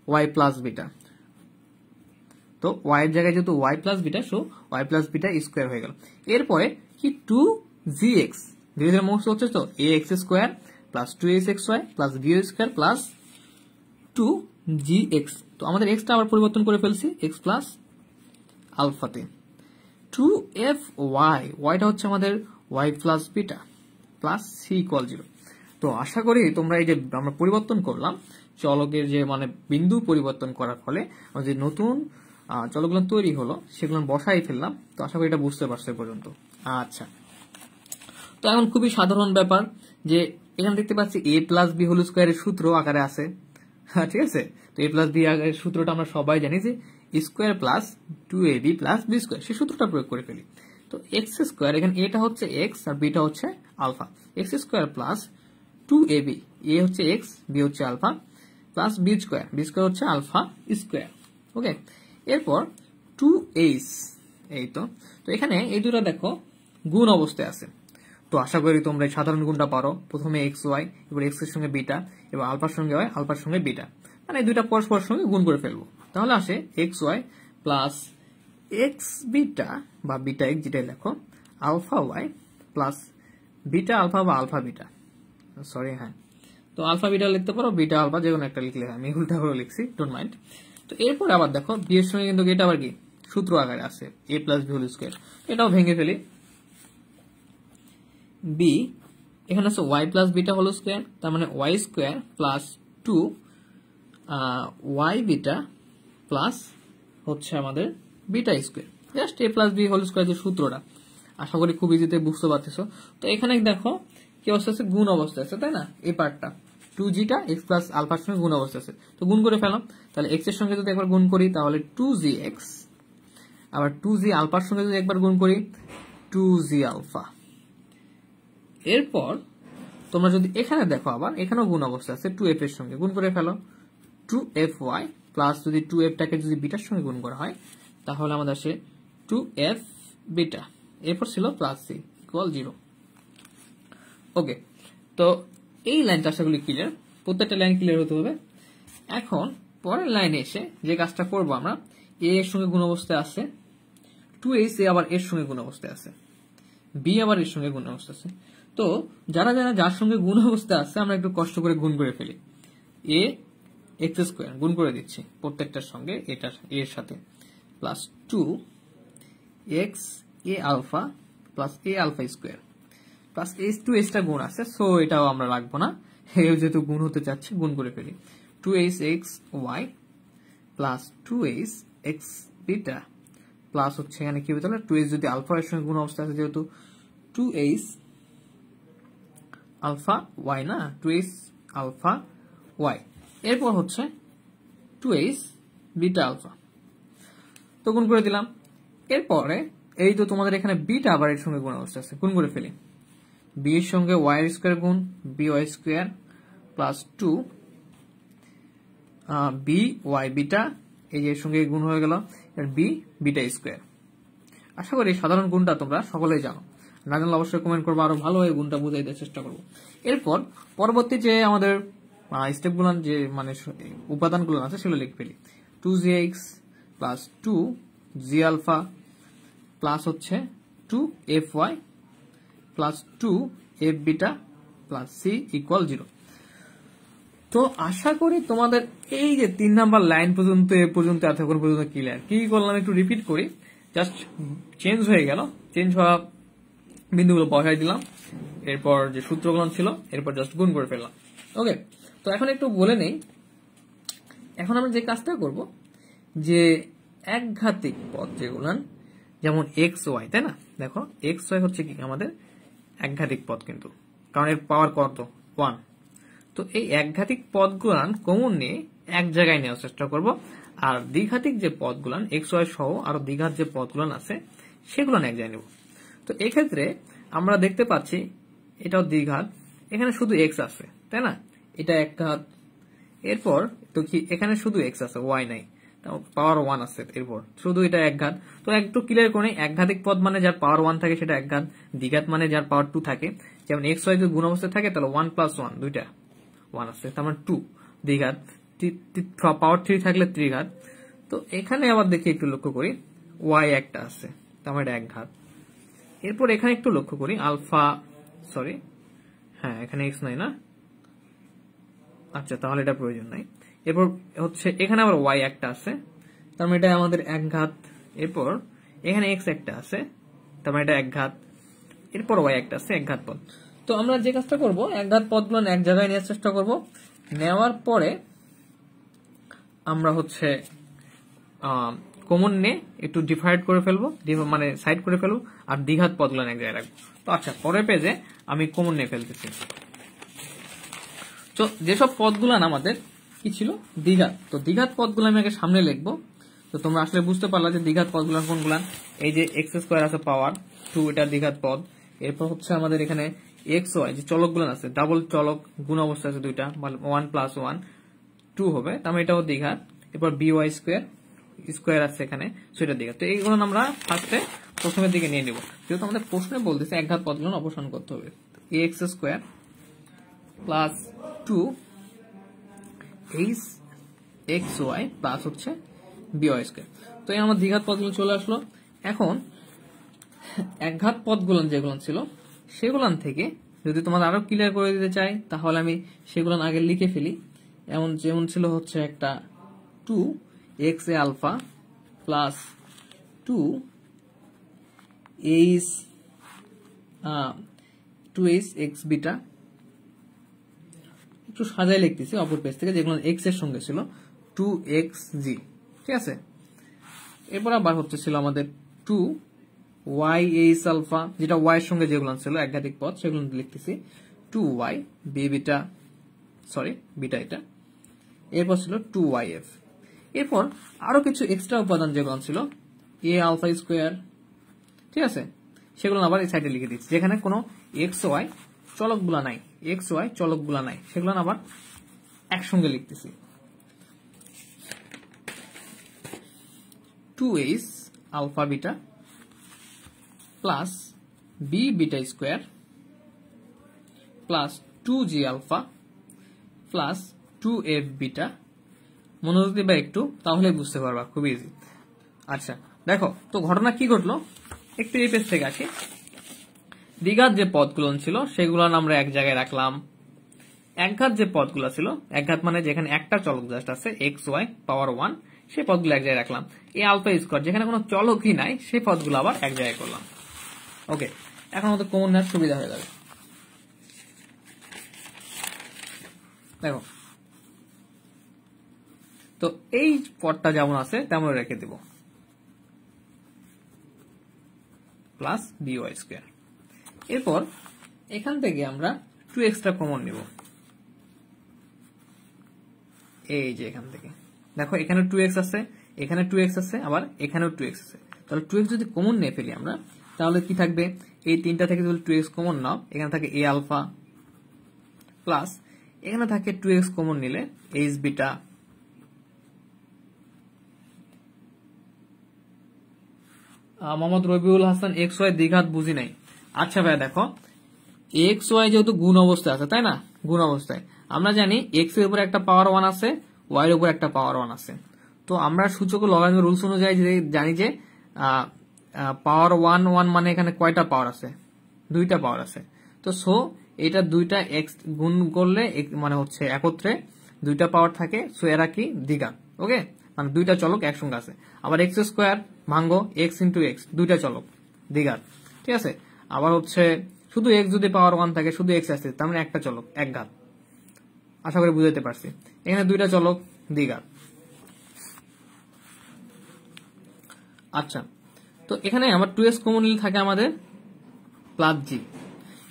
ওয়াই প্লাস বিটা, তো ওয়াই এর জায়গায় যেহেতু y plus beta, so y plus beta square হয়ে গেল। এরপরে কি 2gx, ধীরে ধীরে মুক্ত হচ্ছে, তো a x square plus 2h x y plus b square plus 2gx, তো আমাদের এক্সটা আবার পরিবর্তন করে ফেলছি এক্স প্লাস আলফাতে, 2fy, ওয়াইটা হচ্ছে আমাদের y plus beta plus c equal 0। তো আশা করি তোমরা এই যে আমরা পরিবর্তন করলাম চলকের যে মানে বিন্দু পরিবর্তন করার ফলে যে নতুন চলকগুলো তৈরি হলো সেগুলো বসাই ফেললাম, তো আশা করি এটা বুঝতে পারছো পর্যন্ত। আচ্ছা, তো এখন খুবই সাধারণ ব্যাপার যে এখানে দেখতে পাচ্ছি এ প্লাস বি হোল স্কোয়ারের সূত্র আকারে আছে, ঠিক আছে? তো এ প্লাস বি এর সূত্রটা আমরা সবাই জানি যে square plus 2ab plus b square, সেই সূত্রটা প্রয়োগ করে ফেলি। তো এক্স স্কোয়ার, এখানে এটা হচ্ছে এক্স আর বিটা হচ্ছে alpha, x square plus 2ab, a হচ্ছে এক্স, বি হচ্ছে আলফা, প্লাস বি স্কোয়ার হচ্ছে আলফা স্কোয়ার। ওকে, এরপর 2h, এই তো এখানে এই দুটো দেখো গুণ অবস্থায় আছে। তো আশা করি তোমরা এই সাধারণ গুণটা পারো। প্রথমে এক্স ওয়াই, এবার এক্স এর সঙ্গে বিটা, এবার আলফার সঙ্গে ওয়াই, আলফার সঙ্গে বিটা, মানে এই দুইটা পরস্পর সঙ্গে গুণ করে ফেলবো। তাহলে আসে x y plus x beta বা বিটা এক্স, যেটাই লেখো, alpha y plus beta alpha বা আলফা বিটা, সরি হ্যাঁ, তো আলফা বিটা লিখতে পারো, বিটা আলফা যে কোনো একটা লিখলে, আমি উল্টা করে লিখছি, ডোন্ট মাইন্ড। তো এরপর আবার দেখো বি এর সঙ্গে কিন্তু এটা আবার কি সূত্র আকারে আছে, a plus b whole square. এটাও ভেঙে ফেলি। বি এখানে আছে y plus beta whole square, তার মানে y square plus 2 y beta plus হচ্ছে আমাদের beta square, just a plus b whole square যে সূত্রটা, আশা করি খুব ইজিতে বুঝতে পারতেছো। তো এখানে দেখো কি অবস্থা আছে, গুণ অবস্থা আছে, তাই না? এই পার্টটা 2gটা এক্স প্লাস আলফার সঙ্গে গুণ অবস্থা আছে, তো গুণ করে ফেলাম। তাহলে এক্স এর সঙ্গে যদি একবার গুণ করি তাহলে 2gx, আবার 2g আলফার সঙ্গে যদি একবার গুণ করি 2g আলফা। এরপর তোমরা যদি এখানে দেখো আবার এখানেও গুণ অবস্থা আছে, 2f এর সঙ্গে গুণ করে ফেলো, 2fy প্লাস যদি 2fটাকে যদি বিটার সঙ্গে গুণ করা হয় তাহলে আমাদের আসে 2f বিটা, এরপর ছিল প্লাস সি ইকুয়াল 0। ওকে, তো এই লাইনটা আশা করি ক্লিয়ার, প্রত্যেকটা লাইন ক্লিয়ার হতে হবে। এখন পরের লাইনে এসে যে কাজটা করবো আমরা, এ এর সঙ্গে গুণ অবস্থায় আছে, 2h এ আবার এর সঙ্গে গুণ অবস্থায় আছে, বি আবার এর সঙ্গে গুণ অবস্থা আছে। তো যারা যার সঙ্গে গুণ অবস্থা আছে আমরা একটু কষ্ট করে গুণ করে ফেলি। এ এক্স স্কোয়ার গুণ করে দিচ্ছি প্রত্যেকটার সঙ্গে, এটার এর সাথে, plus 2 x a alpha plus a alpha square plus h 2h টা গুণ আছে, সো এটাও আমরা রাখবো না, যেহেতু গুণ হতে চাচ্ছে গুণ করে ফেলি। 2h x y plus 2h x beta plus হচ্ছে এখানে কি হবে, তাহলে 2h যদি আলফা এর সঙ্গে গুণ অবস্থা আছে, যেহেতু 2h আলফা ওয়াই না, 2h আলফা ওয়াই, এরপর হচ্ছে 2h বিটা আলফা, তো গুণ করে দিলাম। এরপরে এই তো তোমাদের এখানে বিটা আবার এর সঙ্গে গুণ অবস্থা আছে, গুণ করে ফেলি। বি এর সঙ্গে ওয়াই এর স্কোয়ার গুণ b y square plus 2 b y beta, এই যে এর সঙ্গে গুণ হয়ে গেল, বি বিটা স্কোয়ার। আশা করি সাধারণ গুণটা তোমরা সকলেই জানো, না জানলে অবশ্যই কমেন্ট করবো, আরো ভালো এই গুণটা বুঝাই দেওয়ার চেষ্টা করবো। এরপর পরবর্তী যে আমাদের স্টেপগুলো, যে মানে উপাদানগুলো আছে সেগুলো লিখে ফেলি। 2gx plus 2g alpha plus হচ্ছে 2fy plus 2f beta plus c equal 0। তো আশা করি তোমাদের এই যে 3 নাম্বার লাইন পর্যন্ত এ পর্যন্ত এতক্ষণ পর্যন্ত ক্লিয়ার। কি করলাম একটু রিপিট করি, জাস্ট চেঞ্জ হয়ে গেল, চেঞ্জ হওয়া বিন্দুগুলো বসাই দিলাম, এরপর যে সূত্রগুলো ছিল এরপর জাস্ট গুণ করে ফেললাম। ওকে, তো এখন একটু বলে নেই, এখন আমরা যে কাজটা করব, যে একঘাতিক পদ যেগুলো, যেমন এক্স ওয়াই, তাই না? দেখো এক্স ওয়াই হচ্ছে কি আমাদের একঘাতিক পদ, কিন্তু কারণ এর পাওয়ার কত 1। তো এই একঘাতিক পদগুলান কমন নিয়ে এক জায়গায় নেওয়ার চেষ্টা করব, আর দ্বিঘাতিক যে পদগুলান এক্স ওয়াই সহ আরো দ্বিঘাত যে পদগুলান আছে সেগুলো এক জায়গায় নেব। তো এক্ষেত্রে আমরা দেখতে পাচ্ছি এটাও দ্বিঘাত, এখানে শুধু এক্স আছে, তাই না? এটা এক ঘাত, এরপর তো কি এখানে শুধু এক্স আছে, ওয়াই নাই, পাওয়ার 1 আছে, এরপর শুধু এটা এক ঘাত। তো একটু ক্লিয়ার করে, একঘাতিক পদ মানে যার পাওয়ার 1 থাকে সেটা এক ঘাত, দ্বিঘাত মানে যার পাওয়ার 2 থাকে, যেমন এক্স ওয়াই যদি গুণ অবস্থায় থাকে তাহলে 1 প্লাস 1 দুইটা 1 আছে, তার মানে 2 দ্বিঘাত, পাওয়ার 3 থাকলে ত্রিঘাত। তো এখানে আবার দেখি একটু লক্ষ্য করি, ওয়াই একটা আছে, তার মানে এক ঘাত। এরপর এখানে একটু লক্ষ্য করি, আলফা, সরি হ্যাঁ এখানে এক্স নাই না, আচ্ছা তাহলে এটা প্রয়োজন নাই। এরপর হচ্ছে এখানে আবার ওয়াই একটা আছে, তার মানে এটা আমাদের এক ঘাত। এরপর এখানে এক্স একটা আছে, তার মানে এটা এক ঘাত। এরপর ওয়াই একটা আছে, এক ঘাত পদ। তো আমরা যে কাজটা করব, এক ঘাত পদগুলো এক জায়গায় নেওয়ার চেষ্টা করব, নেওয়ার পরে আমরা হচ্ছে কমন নিয়ে একটু ডিভাইড করে ফেলবো, মানে সাইড করে ফেলবো, আর দ্বিঘাত পদগুলো এক জায়গায় রাখবো। তো আচ্ছা, পরের পেজে আমি কমন নিয়ে ফেলতেছি। তো যেসব পদগুলান আমাদের কি ছিল দ্বিঘাত, তো দ্বিঘাত পদগুলো আমি আগে সামনে লিখবো। তো তোমরা আসলে বুঝতে পারলা যে দ্বিঘাত পদগুলান কোনগুলান। এই যে এক্স স্কোয়ার আছে পাওয়ার 2, এটা দ্বিঘাত পদ। এরপর হচ্ছে আমাদের এখানে এক্স ওয়াই যে চলকগুলান আছে, ডাবল চলক গুণ অবস্থা আছে দুইটা, 1 প্লাস 1 2 হবে, তার মানে এটাও দ্বিঘাত। এরপর by স্কোয়ার আছে এখানে, সেটা দ্বিঘাত। তো এইগুলো আমরা ফার্স্টে প্রথমের দিকে নিয়ে নিব, যেহেতু আমাদের প্রশ্নে বলতেছে একঘাত পদগুলো অপসারণ করতে হবে। ax square plus 2 xy plus হচ্ছে by স্কোয়ার। তো এই আমার দ্বিঘাত পদগুলো চলে আসলো। এখন একঘাত পদগুলো যেগুলো ছিল সেগুলান থেকে যদি তোমাদের আরো ক্লিয়ার করে দিতে চাই, তাহলে আমি সেগুলো আগে লিখে ফেলি। যেমন ছিল হচ্ছে একটা 2x alpha plus 2h x beta, একটু সাজায় লিখতেছি অপর পেজ থেকে, যেগুলো x এর সঙ্গে ছিল 2xg, ঠিক আছে। এরপর আবার হচ্ছে ছিল আমাদের 2y আলফা, যেটা y এর সঙ্গে যেগুলো ছিল একঘাতিক পদ সেগুলো লিখতেছি 2y বিটা এটা। এরপর ছিল 2yf। এরপর আরো কিছু এক্সট্রা উপাদান যেগুলো ছিল a আলফা স্কোয়ার, ঠিক আছে, সেগুলো আবার এই সাইডে লিখে দিচ্ছি, যেখানে কোনো xy চলকগুলা নাই, সেগুলো আবার একসঙ্গে লিখতেছি। 2h alpha beta plus b beta square plus 2g alpha plus 2f beta. মনোযোগ দিবা একটু, তাহলে বুঝতে পারবা, খুব ইজি। আচ্ছা দেখো তো ঘটনা কি ঘটলো, একটু এই পেজ থেকে আসি। দ্বিঘাত যে পদগুলো ছিল সেগুলো আমরা এক জায়গায় রাখলাম। একঘাত যে পদগুলো ছিল, একঘাত মানে যেখানে একটা চলক জাস্ট আছে xy পাওয়ার 1, সেই পদগুলো এক জায়গায় রাখলাম। এই আলফা স্কোয়ার যেখানে কোনো চলকই নাই, সেই পদগুলো আবার এক জায়গায় করলাম। ওকে, এখন আমাদের কমন নেওয়ার সুবিধা হয়ে যাবে। দেখো তো এই পদটা যেমন আছে তেমন রেখে দিব, প্লাস by স্কোয়ার। এরপর এখান থেকে আমরা 2x টা কমন নিব, এই যে এখান থেকে দেখো এখানে 2x আছে, এখানে 2x আছে, আবার এখানেও 2x আছে। তাহলে 2x যদি কমন নিয়ে ফেলি আমরা, তাহলে কি থাকবে, এই তিনটা থেকে যদি 2x কমন নাও, এখানে থাকে a আলফা প্লাস এখানে থাকে 2x কমন নিলে h beta Mohammad Rabiul Hasan xy দ্বিঘাত বুঝি নাই। আচ্ছা ভাই দেখো xy যেহেতু গুণ অবস্থায় আছে, তাই না, গুণ অবস্থায় আমরা জানি x এর উপর একটা পাওয়ার 1 আছে, y এর উপর একটা পাওয়ার 1 আছে। তো আমরা সূচক ও লগারিদম রুলস অনুযায়ী জানি যে পাওয়ার 1 মানে এখানে কয়টা পাওয়ার আছে, দুইটা পাওয়ার আছে। তো সো এটা দুইটা x গুণ করলে মানে হচ্ছে একত্রে দুইটা পাওয়ার থাকে, সো এরা কি দ্বিঘাত। ওকে, মানে দুইটা চলক একসঙ্গে আছে। আবার x স্কোয়ার ভাঙ্গো x ইন্টু x, দুইটা চলক দ্বিঘাত, ঠিক আছে। আবার হচ্ছে শুধু x যদি পাওয়ার 1 থাকে, শুধু x আসছে, তার মানে একটা চলক একঘাত। আশা করি বুঝাতে পারছি, এখানে দুইটা চলক দ্বিঘাত। আচ্ছা তো এখানে আমার 2x কমন নিলে থাকে আমাদের প্লাস জি।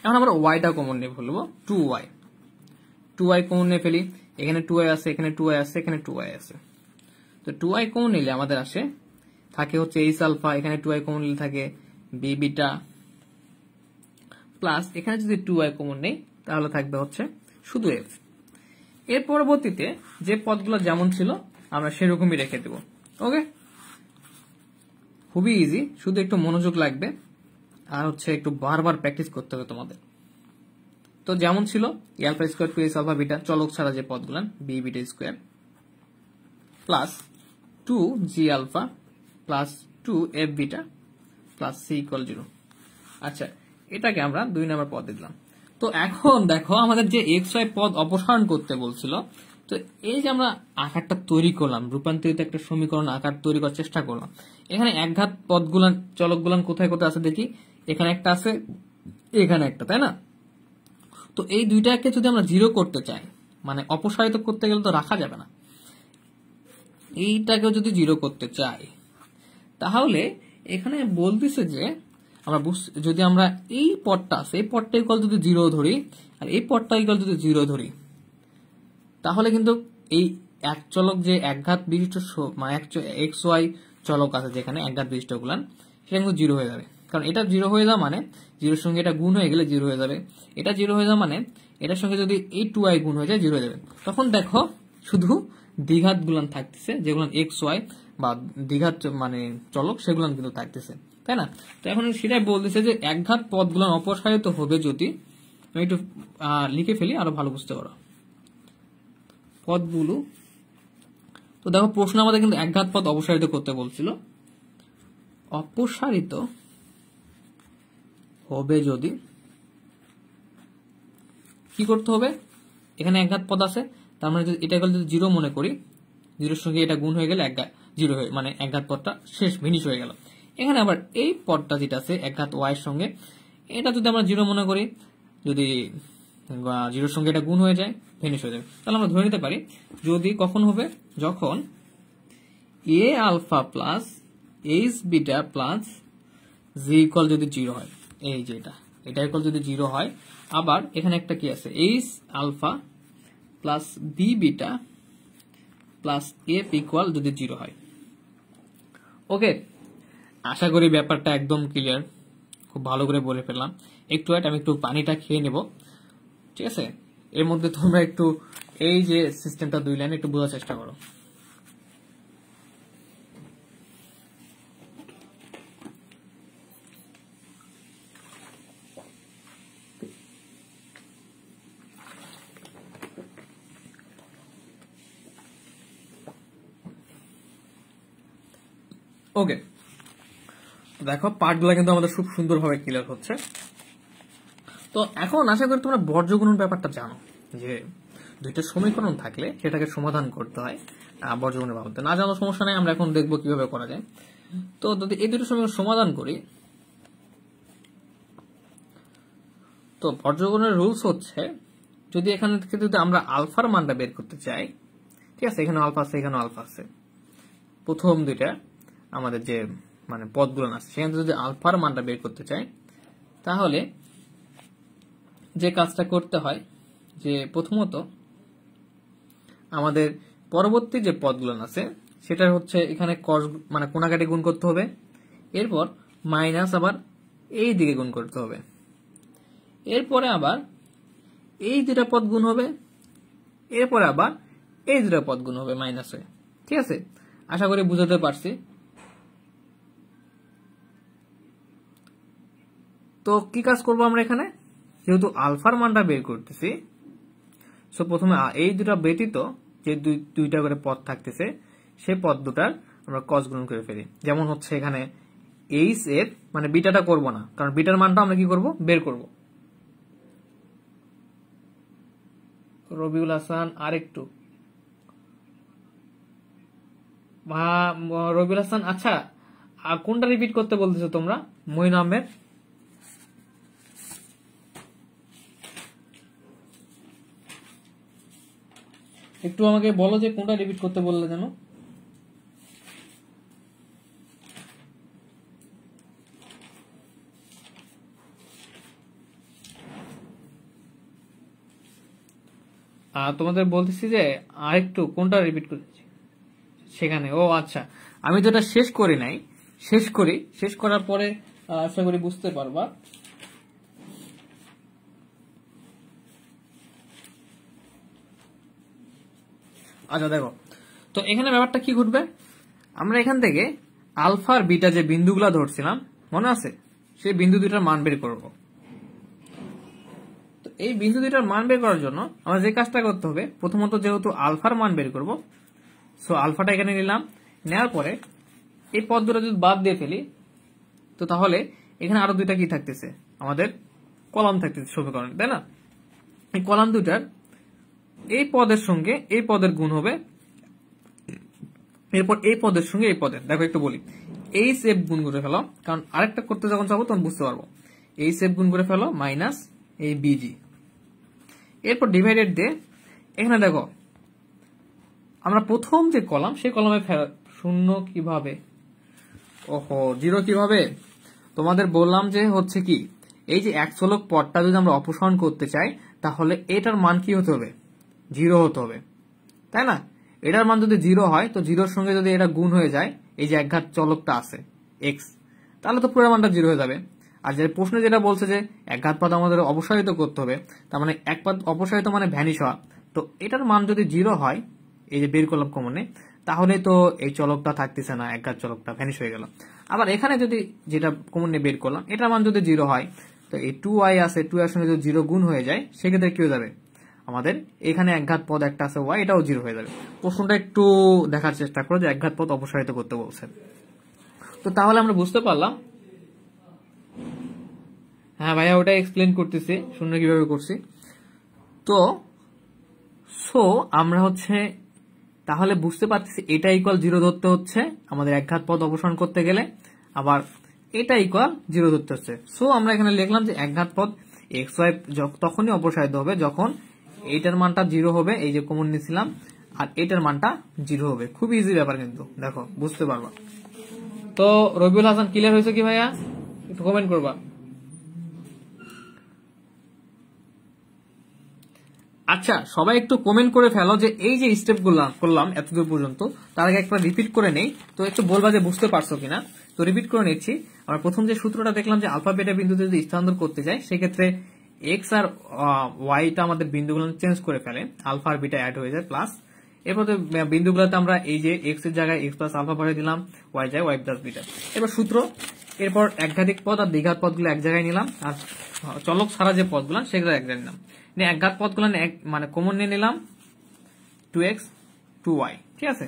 এখন আমরা ওয়াইটা কমন নিয়ে ফেলবো, 2y কমন নিয়ে ফেলি, এখানে 2y আছে, এখানে 2y আছে, এখানে 2y আছে। তো 2y কমন নিলে আমাদের আসে থাকে হচ্ছে h আলফা, এখানে 2y কমন নিলে থাকে b বিটা প্লাস এখানে যদি 2y কমন নেই তাহলে থাকবে হচ্ছে শুধু f। এর পরবর্তীতে যে পদগুলো যেমন ছিল আমরা সেরকমই রেখে দেব। ওকে, খুবই ইজি, শুধু একটু মনোযোগ লাগবে আর হচ্ছে একটু বারবার প্র্যাকটিস করতে হবে তোমাদের। তো যেমন ছিল alpha square 2h alpha beta চলক ছাড়া যে পদগুলো b beta square plus 2g alpha plus 2f beta plus c equal 0। আচ্ছা এটাকে আমরা 2 নম্বর পদে দিলাম। তো এখন দেখো আমাদের যে xy পদ অপসারণ করতে বলছিল, তো এই যে আমরা আকারটা তৈরি করলাম, রূপান্তরিত একটা সমীকরণ আকার তৈরি করার চেষ্টা করলাম। এখানে একঘাত পদগুলান চলকগুলান কোথায় কোথায় আছে দেখি, এখানে একটা আছে, এখানে একটা, তাই না। তো এই দুইটাকে যদি আমরা জিরো করতে চাই, মানে অপসারিত করতে গেলে তো রাখা যাবে না, এইটাকেও যদি জিরো করতে চাই তাহলে এখানে বলতেছে যে আমরা যদি আমরা এই পদটা আছে, এই পদটা ইকুয়াল যদি 0 ধরি আর এই পদটা ইকুয়াল যদি 0 ধরি, তাহলে কিন্তু এই এক চলক যে একঘাত বিশিষ্ট মানে xy চলক আছে যেখানে একঘাত বিশিষ্ট গুলান, সেটা কিন্তু 0 হয়ে যাবে। কারণ এটা 0 হয়ে যাওয়া মানে 0 সঙ্গে এটা গুণ হয়ে গেলে 0 হয়ে যাবে, এটা 0 হয়ে যাওয়া মানে এটার সঙ্গে যদি এই 2i গুণ হয়ে যায় 0 হয়ে যাবে। তখন দেখো শুধু দ্বিঘাত গুলান থাকতেছে, যেগুলো এক্স ওয়াই বা দ্বিঘাত মানে চলক সেগুলো কিন্তু থাকতেছে, তাই না? তো এখন সেটাই বলতেছে যে একঘাত পদগুলো অপসারিত হবে যদি, আমি একটু লিখে ফেলি আরো ভালো বুঝতে পারো পদগুলো। তো দেখো প্রশ্ন আমাদের কিন্তু একঘাত পদ অপসারিত করতে বলছিল, অপসারিত হবে যদি কি করতে হবে, এখানে একঘাত পদ আছে, তার মানে এটা যদি 0 মনে করি, 0-এর সঙ্গে এটা গুণ হয়ে গেলে 0 হয়ে মানে একঘাত পদটা শেষ, ফিনিশ হয়ে গেল। এখানে আবার এই পদটা যেটা আছে একঘাত ওয়াই এর সঙ্গে, এটা যদি আমরা 0 মনে করি, যদি 0-এর সঙ্গে এটা গুণ হয়ে যায়, ফিনিশ হয়ে যাবে। তাহলে আমরা ধরে নিতে পারি যদি কখন হবে, যখন a alpha plus h beta plus g equal যদি 0 হয়, এই যে এটা ইকুয়াল যদি 0 হয়, আবার এখানে একটা কি আছে, h alpha plus b beta plus f equal যদি 0 হয়। ওকে, আশা করি ব্যাপারটা একদম ক্লিয়ার, খুব ভালো করে বলে ফেললাম। একটু আমি একটু পানিটা খেয়ে নেব, ঠিক আছে? এর মধ্যে তোমরা একটু এই যে সিস্টেমটা 2 লাইন একটু বোঝার চেষ্টা করো। ওকে, দেখো পার্টগুলো কিন্তু আমাদের খুব সুন্দরভাবে ক্লিয়ার হচ্ছে। তো এখন আশা করি তোমরা বর্জ্যগুণন ব্যাপারটা জানো, যে দুইটা সমীকরণ থাকলে সেটাকে সমাধান করতে হয় বর্জ্যগুণের বাবদে। না জানার সমস্যা নেই, আমরা এখন দেখবো কিভাবে করা যায়। তো যদি এই দুটো সমীকরণ সমাধান করি, তো বর্জ্যগুণের রুলস হচ্ছে, যদি এখান থেকে যদি আমরা আলফার মানটা বের করতে চাই, ঠিক আছে, এখানে আলফা আছে, এখানে আলফা আছে, প্রথম দুইটা আমাদের যে মানে পদগুলো আছে সেখান থেকে যদি আলফার মানটা বের করতে চাই, তাহলে যে কাজটা করতে হয়, যে প্রথমত আমাদের পরবর্তী যে পদগুলো আছে সেটা হচ্ছে এখানে কস মানে কোণাকাটি গুণ করতে হবে, এরপর মাইনাস আবার এই দিকে গুণ করতে হবে, এরপরে আবার এই দুটা পদ গুণ হবে, এরপরে আবার এই দুটা পদ গুণ হবে মাইনাস হয়ে। ঠিক আছে, আশা করি বুঝাতে পারছি। তো কি কাজ করবো আমরা এখানে, যেহেতু আলফার মানটা বের করতেছি, সো প্রথমে এই দুটা ব্যতীত যে দুইটা করে পদ থাকতেছে সেই পদ দুটার আমরা কস গুণ করে ফেলি। যেমন হচ্ছে এখানে এইচ এর মানে বিটাটা করব না, কারণ বিটার মানটা আমরা কি করব, বের করব। রবিউল হাসান আরেকটু রবিউল হাসান, আচ্ছা কোনটা রিপিট করতে বলতেছো তোমরা? মঈন আহমেদ, একটু আমাকে বলো যে কোনটা রিপিট করতে বললে যেন। তোমাদের বলতেছি যে আরেকটু কোনটা রিপিট করতেছি সেখানে। ও আচ্ছা, আমি তো এটা শেষ করি নাই, শেষ করার পরে আশা করি বুঝতে পারবা। আচ্ছা দেখো, তো এখানে ব্যাপারটা কি ঘটবে, আমরা এখান থেকে আলফার বিটা যে বিন্দুগুলা ধরছিলাম মনে আছে, সেই বিন্দু দুইটার মান বের করব। তো এই বিন্দু দুইটার মান বের করার জন্য আমরা যে কাজটা করতে হবে, প্রথমত যেহেতু আলফার মান বের করব, সো আলফাটা এখানে নিলাম, নেওয়ার পরে এই পদ দুটো যদি বাদ দিয়ে ফেলি, তো তাহলে এখানে আরো দুইটা কি থাকতেছে, আমাদের কলাম থাকতেছে সমীকরণ, তাই না? এই কলাম দুইটার এই পদের সঙ্গে এই পদের গুণ হবে, এরপর এই পদের সঙ্গে এই পদের, দেখো একটু বলি, এই সেফ গুণ করে ফেলো, কারণ আরেকটা করতে যখন যাবো তখন বুঝতে পারবো। এই সেফ গুণ করে ফেলো মাইনাস এই বিজি, এরপর ডিভাইডেড দিয়ে এখানে দেখো আমরা প্রথম যে কলাম সেই কলামে শূন্য কিভাবে, ওহো 0 কিভাবে, তোমাদের বললাম যে হচ্ছে কি, এই যে এক চলক পদটা যদি আমরা অপসারণ করতে চাই তাহলে এটার মান কি হতে হবে, 0 হতে হবে, তাই না? এটার মান যদি 0 হয়, তো 0-র সঙ্গে যদি এটা গুণ হয়ে যায়, এই যে একঘাত চলকটা আছে এক্স, তাহলে তো পুরো মানটা 0 হয়ে যাবে। আর যে প্রশ্নে যেটা বলছে যে একঘাত পদ আমাদের অপসারিত করতে হবে, তার মানে এক পদ অপসারিত মানে ভ্যানিশ হওয়া, তো এটার মান যদি 0 হয় এই যে বের করলাম কমনে, তাহলে তো এই চলকটা থাকতেছে না, একঘাত চলকটা ভ্যানিশ হয়ে গেল। আবার এখানে যদি যেটা কমনে বের করলাম এটার মান যদি 0 হয়, তো এই 2y আছে, 2 এর সঙ্গে যদি 0 গুণ হয়ে যায় সেক্ষেত্রে কি হয়ে যাবে, আমাদের এখানে একঘাত পদ একটা আছে y, এটাও 0 হয়ে যাবে। প্রশ্নটা একটু দেখার চেষ্টা করো যে একঘাত পদ অপসারিত করতে বলছে। তো তাহলে আমরা বুঝতে পারলাম, হ্যাঁ ভাইয়া ওটা এক্সপ্লেন করতেছি শূন্য কিভাবে করছি। তো আমরা হচ্ছে তাহলে বুঝতে পারতেছি এটা ইকুয়াল 0 ধরতে হচ্ছে আমাদের একঘাত পদ অপসারণ করতে গেলে, আবার এটা ইকুয়াল 0 ধরতে হচ্ছে। আমরা এখানে লিখলাম যে একঘাত পদ এক্স ওয়াই তখনই অপসারিত হবে যখন এইটার মানটা 0 হবে, এই যে কমন নিয়েছিলাম, আর এটার মানটা 0 হবে। খুব ইজি ব্যাপার, কিন্তু দেখো বুঝতে পারবা। তো রবিউল হাসান ক্লিয়ার হয়েছে কি ভাইয়া, একটু কমেন্ট করবা। আচ্ছা সবাই একটু কমেন্ট করে ফেলো যে এই যে স্টেপ করলাম এতদূর পর্যন্ত, তার আগে একবার রিপিট করে নেই, তো একটু বলবা যে বুঝতে পারছো কিনা। তো রিপিট করে নিচ্ছি। আমরা প্রথম যে সূত্রটা দেখলাম যে আলফা বেটা বিন্দুতে যদি স্থানান্তর করতে যাই সেক্ষেত্রে এক্স আর ওয়াইটা আমাদের বিন্দুগুলো চেঞ্জ করে ফেলে, আলফা আর বিটা অ্যাড হয়ে যায় প্লাস, এরপর বিন্দুগুলোতে আমরা এই যে এক্স এর জায়গায় এক্স প্লাস আলফা ভরে দিলাম, ওয়াই যায় ওয়াই প্লাস বিটা। এবার সূত্র, এরপর একঘাতিক পদ আর দ্বিঘাত পদগুলো এক জায়গায় নিলাম, আর চলক ছাড়া যে পদগুলো সেগুলো এক জায়গায় নিলাম, একঘাত পদগুলো মানে কমন নিয়ে নিলাম 2x 2y, ঠিক আছে।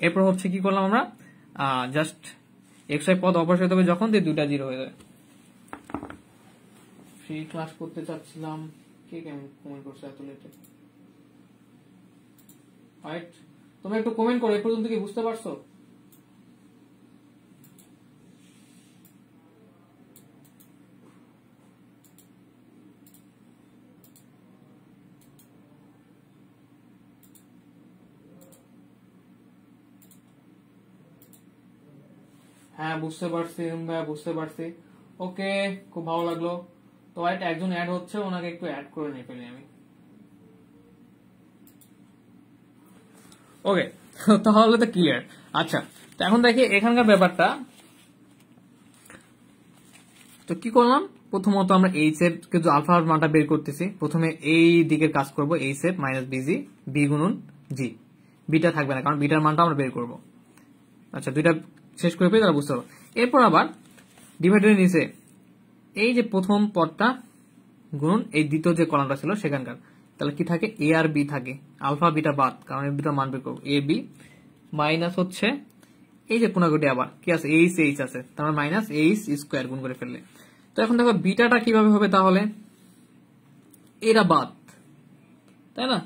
এরপর হচ্ছে কি করলাম আমরা, জাস্ট x y পদ অপসারিত হবে যখন দিয়ে দুইটা 0 হয়ে যাবে। ফ্রি ক্লাস করতে চাচ্ছিলাম, কে কেমন কমেন্ট করছে এত লেটে? রাইট, তোমরা একটু কমেন্ট করো, এই পর্যন্ত কি বুঝতে পারছো? হ্যাঁ বুঝতে পারছি ভাইয়া, বুঝতে পারছি। ওকে, খুব ভালো লাগলো। তো একজন অ্যাড হচ্ছে, ওনাকে একটু অ্যাড করে নিয়ে ফেলি আমি। ওকে, তাহলে তো ক্লিয়ার। আচ্ছা, তো এখন দেখি এখানকার ব্যাপারটা। তো কি করলাম, প্রথমত আমরা এইচ এর কিন্তু আলফার মানটা বের করতেছি, প্রথমে এই দিকের কাজ করব, এইচ এর মাইনাস বিজি, বি গুণন জি, বিটা থাকবে না কারণ বিটার মানটা আমরা বের করব। আচ্ছা, দুইটা শেষ করে পেয়ে তারা বুঝতে পারবো। এরপর আবার ডিভাইডারের নিচে এই যে প্রথম পদটা গুণন এই দ্বিতীয় যে কলামটা ছিল সেখানকার, তাহলে কি থাকে, এ আর বি থাকে, আলফা বিটা বাদ কারণ এই দুটো মান বের করবো, এ বি মাইনাস হচ্ছে এই যে কোনাগুটি আবার কি আছে, এইচ এইচ আছে, তারপর মাইনাস এইচ স্কোয়ার গুণ করে ফেললে। তো এখন দেখো বিটাটা কিভাবে হবে, তাহলে এটা বাদ, তাই না,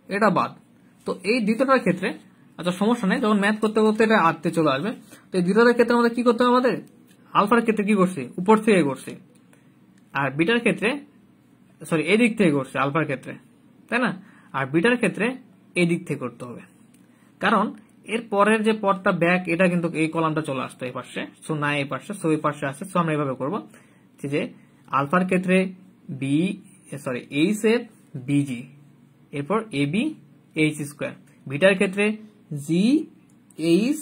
এটা বাদ। তো এই দ্বিতীয়টার ক্ষেত্রে আচ্ছা সমস্যা নেই, যখন ম্যাথ করতে করতে এটা আটতে চলে আসবে। তো এই দ্বিতীয়টার ক্ষেত্রে আমাদের কি করতে হবে, আমাদের আলফার ক্ষেত্রে কি করছি, উপর থেকে করছি, আর বিটার ক্ষেত্রে সরি এদিক থেকে করছি আলফার ক্ষেত্রে, তাই না, আর বিটার ক্ষেত্রে এদিক থেকে করতে হবে, কারণ এর পরের যে পদটা ব্যাক এটা কিন্তু এই কলামটা চলে আসতো এই পাশে, সো না এই পাশে, সো এই পাশে আসে। সো আমরা এইভাবে করবো যে আলফার ক্ষেত্রে b sorry h f b g, এরপর এ বি এইচ স্কোয়ার, বিটার ক্ষেত্রে জি এইচ,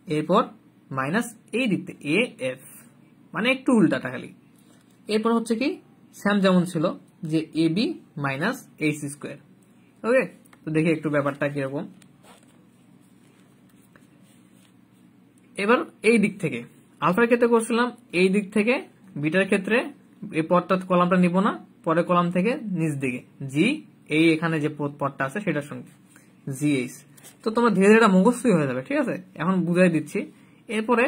এরপর মাইনাস এই দিক থেকে এ এফ, মানে একটু উল্টাটা খালি। এরপর হচ্ছে কি স্যাম যেমন ছিল যে এ বি মাইনাস এইচ স্কোয়ার। ওকে, তো দেখি একটু ব্যাপারটা কিরকম। এবার এই দিক থেকে আলফার ক্ষেত্রে করছিলাম এই দিক থেকে, বিটার ক্ষেত্রে এই পদটা কলামটা নিব না, পরের কলাম থেকে নিচ দিকে জি, এই এখানে যে পদটা আছে সেটার সঙ্গে জি এইচ। তো তোমরা ধীরে ধীরে মুখস্থই হয়ে যাবে, ঠিক আছে, এখন বুঝাই দিচ্ছি। এরপরে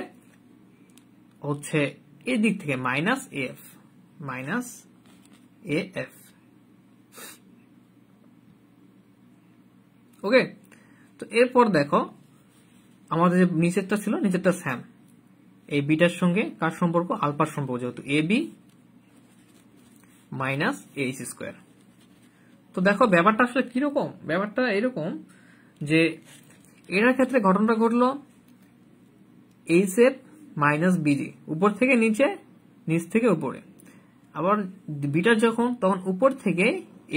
হচ্ছে এই দিক থেকে minus f, minus a f. Okay, তো এরপর দেখো আমাদের যে নিচেরটা ছিল, নিচেরটা স্যাম, এই বিটার সঙ্গে কার সম্পর্ক, আলফার সম্পর্ক, যেহেতু এ বি মাইনাস এইচ স্কোয়ার। তো দেখো ব্যাপারটা আসলে কিরকম, ব্যাপারটা এরকম যে এটার ক্ষেত্রে ঘটনাটা ঘটলো এইচ এফ মাইনাস বিজি, উপর থেকে নিচে, নিচ থেকে উপরে। আবার বিটার যখন তখন উপর থেকে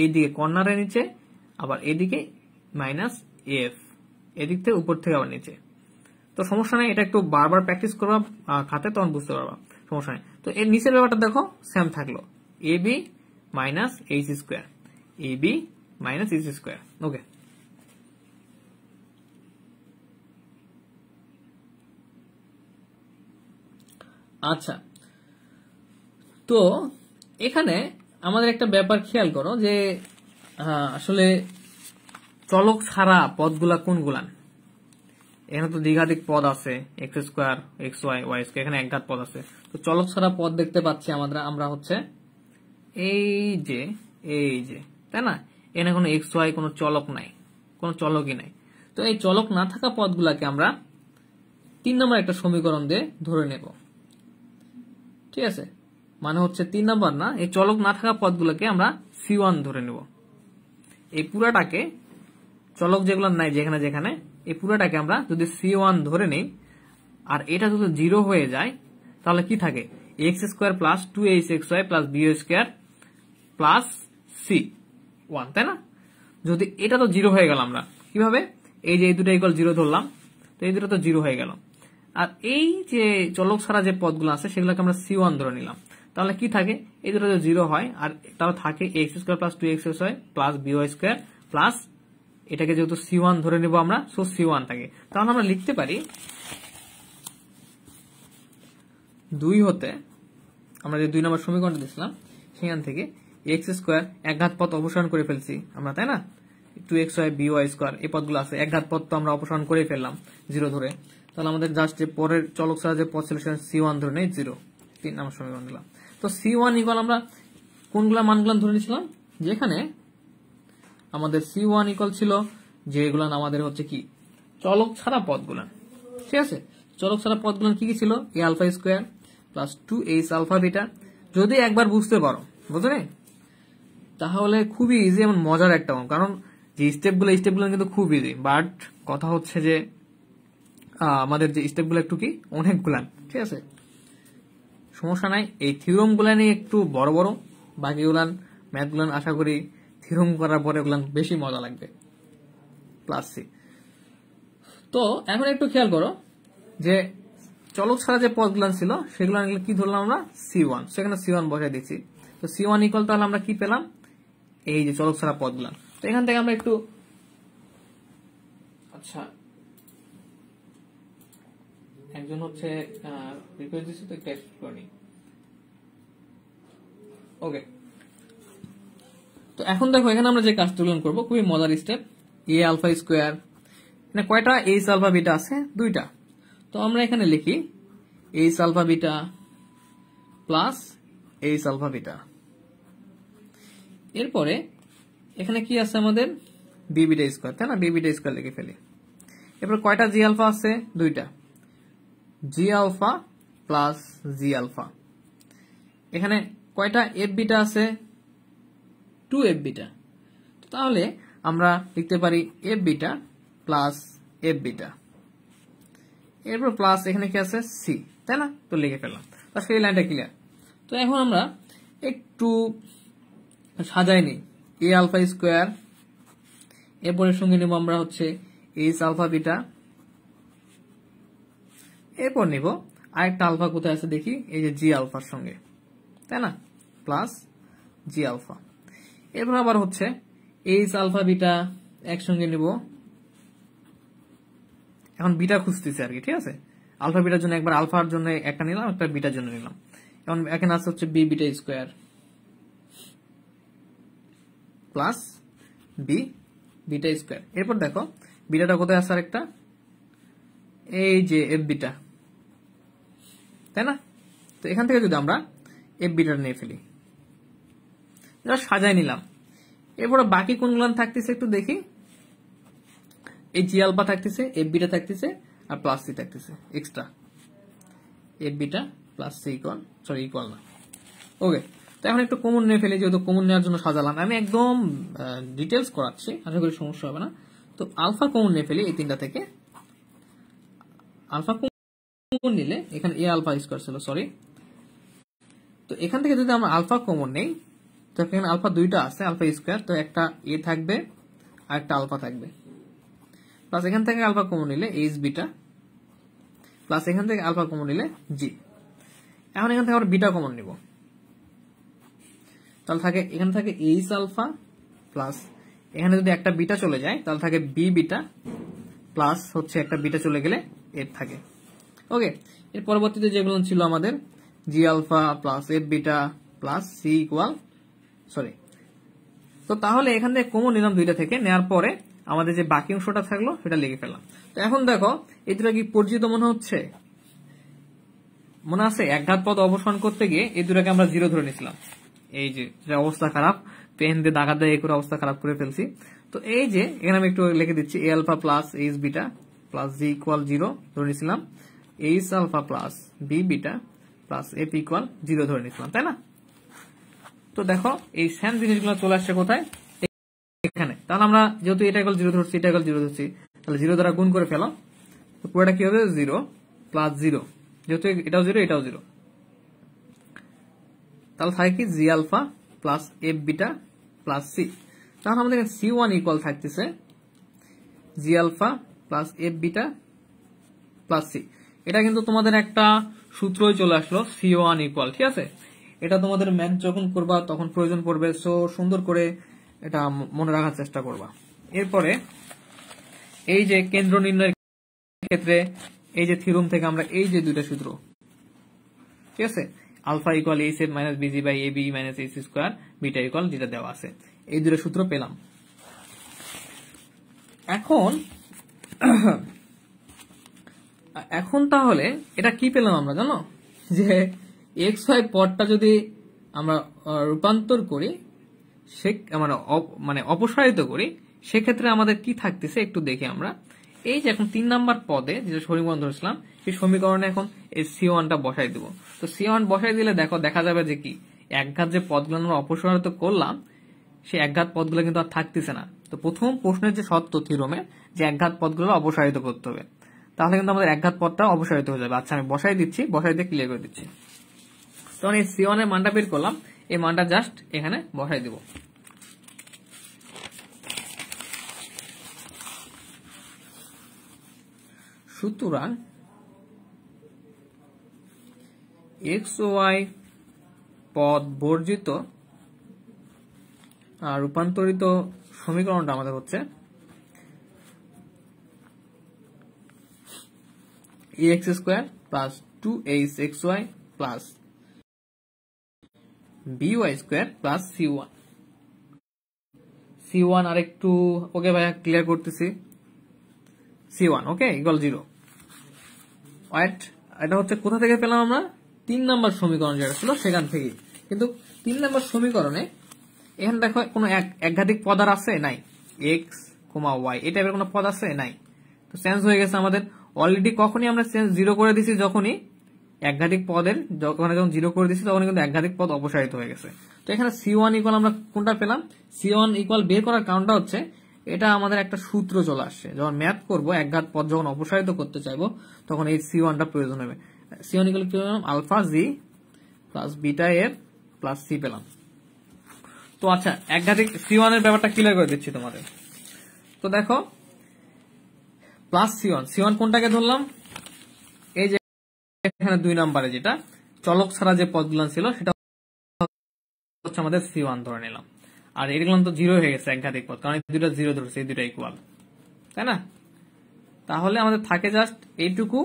এইদিকে কর্নারের নিচে, আবার এদিকে মাইনাস এফ, এদিক থেকে উপর থেকে আবার নিচে। তো সমস্যা নেই, এটা একটু বারবার প্র্যাকটিস করবা খাতে, তখন বুঝতে পারবা, সমস্যা নেই। তো এর নিচের ব্যাপারটা দেখো সেম থাকলো, এ বি মাইনাস এইচ স্কোয়ার, এ বি মাইনাস এইচ স্কোয়ার। ওকে, আচ্ছা, তো এখানে আমাদের একটা ব্যাপার খেয়াল করো যে আসলে চলক ছাড়া পদগুলা কোনগুলান। এখানে তো দ্বিঘাতিক পদ আছে, x square, x y, y square, এখানে একঘাত পদ আছে। তো চলক ছাড়া পদ দেখতে পাচ্ছি আমরা হচ্ছে এই যে, তাই না? এখানে কোনো এক্স ওয়াই কোনো চলক নাই, কোনো চলকই নাই। তো এই চলক না থাকা পদগুলাকে আমরা 3 নম্বর একটা সমীকরণ দিয়ে ধরে নেব, ঠিক আছে? মানে হচ্ছে 3 নম্বর না, এই চলক না থাকা পদগুলোকে আমরা C1 ধরে নেব। এই পুরাটাকে, চলক যেগুলো নাই যেখানে যেখানে, এই পুরাটাকে আমরা যদি C1 ধরে নেই, আর এটা যদি 0 হয়ে যায়, তাহলে কি থাকে? X square plus 2hxy plus b square plus C1, তাই না? যদি এটা তো 0 হয়ে গেল, আমরা কিভাবে? এই যে এই দুটো ইকুয়াল 0 ধরলাম, তো এই দুটো তো 0 হয়ে গেল। আর এই যে চলক ছাড়া যে পদগুলো আছে সেগুলোকে আমরা C1 ধরে নিলাম, তাহলে কি থাকে? এই দুটো যদি 0 হয়, আর তাহলে থাকে x square plus 2xy plus b y square plus, এটাকে যেহেতু C1 ধরে নেব আমরা, সো C1 থাকে। তাহলে আমরা লিখতে পারি 2 হতে, আমরা যে 2 নম্বর সমীকরণটা দিয়েছিলাম সেখান থেকে এক্স স্কোয়ার একঘাত পদ অপসারণ করে ফেলছি আমরা, তাই না? 2xy by স্কোয়ার এই পদগুলো আছে, একঘাত পদ তো আমরা অপসারণ করে ফেললাম 0 ধরে। তাহলে আমাদের জাস্ট যে পরের চলক ছাড়া যে পদ ছিল সেটা C1 ধরে নেই 0, 3 নম্বর সমীকরণ দিলাম। তো C1 ইকুয়াল আমরা কোনগুলা মানগুলা ধরে নিয়েছিলাম? যেখানে আমাদের C1 ইকুয়াল ছিল যেগুলো আমাদের হচ্ছে কি চলক ছাড়া পদগুলা, ঠিক আছে? চলক ছাড়া পদগুলো কি কি ছিল? A alpha square plus 2h alpha beta. যদি একবার বুঝতে পারো, বুঝলে, তাহলে খুবই ইজি এবং মজার একটা, কারণ যে স্টেপগুলো কিন্তু খুব ইজি, বাট কথা হচ্ছে যে আমাদের যে স্টেপগুলো একটু কি অনেকগুলান, ঠিক আছে? সমস্যা নাই, এই থিওরাম গুলা নিয়ে একটু বড় বড়, বাকিগুলান ম্যাথগুলান আশা করি থিওরাম করার পরে ওগুলান বেশি মজা লাগবে। Plus c. তো এখন একটু খেয়াল করো যে চলক ছাড়া যে পদগুলান ছিল সেগুলো কি ধরলাম আমরা? C1, সেখানে C1 বসাই দিচ্ছি। তো C1 ইকুয়াল তাহলে আমরা কি পেলাম? এই যে চলক ছাড়া পদগুলান। তো এখান থেকে আমরা একটু, আচ্ছা, একজন হচ্ছে রিকোয়েস্ট দিচ্ছে, তো টেস্ট করে নিই। ওকে, তো এখন দেখো এখানে আমরা যে কাজটা করবো খুবই মজার স্টেপ। এ আলফা স্কোয়ার, মানে কয়টা এইচ আলফা বিটা আছে? 2টা। তো আমরা এখানে লিখি h alpha beta plus h alpha beta. এরপরে এখানে কি আছে আমাদের? বি বিটা স্কোয়ার, তাই না? বি বিটা স্কোয়ার লিখে ফেলি। এরপর কয়টা জি আলফা আছে? 2টা। জি আলফা প্লাস জি আলফা। এখানে কয়টা এফ বিটা আছে? 2f beta. তাহলে আমরা লিখতে পারি F beta plus f beta. এরপর প্লাস এখানে কি আছে? সি, তাই না? তো লিখে ফেললাম, তাহলে এই লাইনটা ক্লিয়ার। তো এখন আমরা একটু সাজাই নিই। এ আলফা স্কোয়ার, এরপরের সঙ্গে নেব আমরা হচ্ছে এইচ আলফা বিটা, এরপর নিব আরেকটা আলফা কোথায় আছে দেখি, এই যে জি আলফার সঙ্গে, তাই না? প্লাস জি আলফা। এরপর আবার হচ্ছে এইচ আলফা বিটা একসঙ্গে নিব। এখন বিটা খুঁজতেছে আর কি, ঠিক আছে? আলফা বিটার জন্য একবার আলফার জন্য একটা নিলাম, একটা বিটার জন্য নিলাম। এখন এখানে আছে হচ্ছে b beta square plus b beta square. এরপর দেখো বিটাটা কোথায় আছে? আরেকটা এই যে এফ বিটা, তাই না? তো এখান থেকে যদি আমরা এফ বিটা নিয়ে ফেলি, এটা সাজাই নিলাম। এরপরে বাকি কোনগুলো থাকতেছে একটু দেখি। এই জি আলফা থাকতেছে, এফ বিটা থাকতেছে, আর প্লাস সি থাকতেছে extra. F beta plus c equal না। ওকে, তো এখন একটু কমন নিয়ে ফেলি, যেহেতু কমন নেওয়ার জন্য সাজালাম। আমি একদম ডিটেলস করাচ্ছি, আশা করি সমস্যা হবে না। তো আলফা কমন নিয়ে ফেলি এই তিনটা থেকে। আলফা কমন নিলে এখানে এ আলফা স্কোয়ার ছিল, সরি। তো এখান থেকে যদি আমরা আলফা কমন নেই, তো এখানে আলফা 2টা আছে, আলফা স্কোয়ার, তো একটা এ থাকবে আর একটা আলফা থাকবে। প্লাস এখান থেকে আলফা কমন নিলে এইচ বিটা, প্লাস এখান থেকে আলফা কমন নিলে জি। এখন এখান থেকে আমরা বিটা কমন নিব, তাহলে থাকে এখানে থাকে এইচ আলফা প্লাস এখানে যদি একটা বিটা চলে যায় তাহলে থাকে বি বিটা প্লাস হচ্ছে একটা বিটা চলে গেলে এফ থাকে। ওকে, এর পরবর্তীতে যেগুলো ছিল আমাদের g alpha plus f beta plus c equal sorry. তো তাহলে এখান থেকে কমন নিলাম দুইটা থেকে, নেওয়ার পরে আমাদের যে বাকি অংশটা থাকলো সেটা লিখে ফেললাম। তো এখন দেখো এই দুটা কি পরিচিত মনে হচ্ছে? মনে আছে একঘাত পদ অবসান করতে গিয়ে এই দুটাকে আমরা জিরো ধরে নিয়েছিলাম। এই যে অবস্থা খারাপ, পেন দিয়ে দাগা দিয়ে করে অবস্থা খারাপ করে ফেলছি। তো এই যে এখানে আমি একটু লিখে দিচ্ছি a alpha plus h beta plus g equal zero ধরে নিয়েছিলাম, h alpha plus b beta plus f equal zero ধরে নিয়েছিলাম, তাই না? তো দেখো এই সেম জিনিসগুলো চলে আসছে কোথায়? এখানে। তাহলে আমরা যেহেতু এটা ইকুয়াল জিরো ধরছি, এটা ইকুয়াল জিরো ধরছি, তাহলে জিরো দ্বারা গুণ করে ফেলো, পুরোটা কি হবে? জিরো প্লাস জিরো, যেহেতু এটাও জিরো এটাও জিরো, তাহলে থাকে কি g alpha plus f beta plus c. তাহলে আমাদের সি ওয়ান ইকুয়াল থাকতেছে g alpha plus f beta plus c. এটা কিন্তু তোমাদের একটা সূত্রই চলে আসলো সি ওয়ান ইকুয়াল, ঠিক আছে? এটা তোমাদের ম্যাথ যখন করবা তখন প্রয়োজন পড়বে, সো সুন্দর করে এটা মনে রাখার চেষ্টা করবা। এরপরে এই যে কেন্দ্র নির্ণয়ের ক্ষেত্রে এই যে থিওরেম থেকে আমরা এই যে দুইটা সূত্র, ঠিক আছে, alpha equal h f minus b g by a b minus h square, beta equal যেটা দেওয়া আছে, এই দুটো সূত্র পেলাম। এখন তাহলে এটা কি পেলাম আমরা জানো? যে এক্স ওয়াই পদটা যদি আমরা রূপান্তর করি, সে মানে অপসারিত করি, সেক্ষেত্রে আমাদের কি থাকতেছে একটু দেখি আমরা। এই যে এখন 3 নাম্বার পদে যে সমীকরণ ধরেছিলাম, সেই সমীকরণে এখন এই সি ওয়ানটা বসাই দেবো। তো সি ওয়ান বসাই দিলে দেখো দেখা যাবে যে কি একঘাত যে পদগুলো আমরা অপসারিত করলাম, সেই একঘাত পদগুলো কিন্তু আর থাকতেছে না। তো প্রথম প্রশ্নের যে শর্ত থিওরেমে যে একঘাত পদগুলো অপসারিত করতে হবে, তাহলে কিন্তু আমাদের একঘাত পদটা অপসারিত হয়ে যাবে। আচ্ছা আমি বসাই দিচ্ছি, বসাই দিয়ে ক্লিয়ার করে দিচ্ছি। তখন এই সি ওয়ানের মানটা বের করলাম, এই মানটা জাস্ট এখানে বসাই দিব। সুতরাং এক্স ওয়াই পদ বর্জিত রূপান্তরিত সমীকরণটা আমাদের হচ্ছে x square plus 2hxy plus by square plus c1। c1 আর একটু ওকে ভাইয়া ক্লিয়ার করতেছি। c1 ওকে ইকুয়াল 0। ওয়েট, এটা হচ্ছে কোথা থেকে পেলাম আমরা? 3 নাম্বার সমীকরণ যেটা ছিল সেখান থেকে। কিন্তু 3 নাম্বার সমীকরণে এখানে দেখো কোনো একঘাতিক পদ আর আছে নাই, এক্স ওয়াই এই টাইপের কোনো পদ আছে নাই। তো চেঞ্জ হয়ে গেছে আমাদের অলরেডি। কখনই আমরা চেঞ্জ জিরো করে দিছি, যখনই একঘাতিক পদের যখন জিরো করে দিচ্ছি তখন কিন্তু একঘাতিক পদ অপসারিত হয়ে গেছে। তো এখানে সি ওয়ান ইকুয়াল আমরা কোনটা পেলাম? সি ওয়ান ইকুয়াল বের করার কারণটা হচ্ছে এটা আমাদের একটা সূত্র চলে আসছে, যখন ম্যাথ করবো একঘাত পদ যখন অপসারিত করতে চাইবো তখন এই সি ওয়ানটা প্রয়োজন হবে। সি ওয়ান ইকুয়াল কি পেলাম? Alpha g plus beta f plus c পেলাম। তো আচ্ছা একঘাতিক সি ওয়ান এর ব্যাপারটা ক্লিয়ার করে দিচ্ছি তোমাদের। তো দেখো প্লাস সি ওয়ান কোনটাকে ধরলাম? এই যে এখানে 2 নম্বরে যেটা চলক ছাড়া যে পদগুলো ছিল সেটা হচ্ছে আমাদের c1 ধরে নিলাম। আর এগুলো তো জিরো হয়ে গেছে একঘাতিক পদ, কারণ এই দুটো জিরো ধরছে, এই দুটো ইকুয়াল, তাই না? তাহলে আমাদের থাকে জাস্ট এইটুকু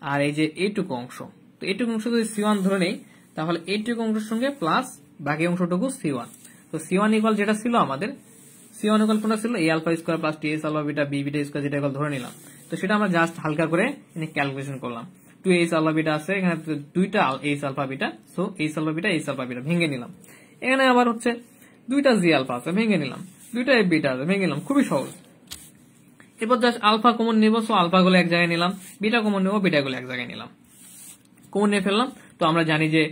আর এই যে এইটুকু অংশ। তো এইটুকু অংশ যদি c1 ধরে নেই তাহলে এইটুকু অংশের সঙ্গে প্লাস বাকি অংশটুকু c1। তো c1 ইকুয়াল যেটা ছিল আমাদের, c1 ইকুয়াল কোনটা ছিল? a alpha square plus ts alpha beta b beta square, যেটা ইকুয়াল ধরে নিলাম। তো সেটা আমরা জাস্ট হালকা করে এনে ক্যালকুলেশন করলাম। 2h আলফা বিটা আছে, এখানে দুইটা h alpha beta, so h alpha beta h alpha beta ভেঙে নিলাম। এখানে আবার হচ্ছে দুইটা জি আলফা আছে, ভেঙে নিলাম। দুইটা f বিটা আছে, ভেঙে নিলাম। খুবই সহজ। এরপর জাস্ট আলফা কমন নিব, সো আলফা গুলো এক জায়গায় নিলাম, বিটা কমন নিব, বিটা গুলো এক জায়গায় নিলাম, কমন নিয়ে ফেললাম। তো আমরা জানি যে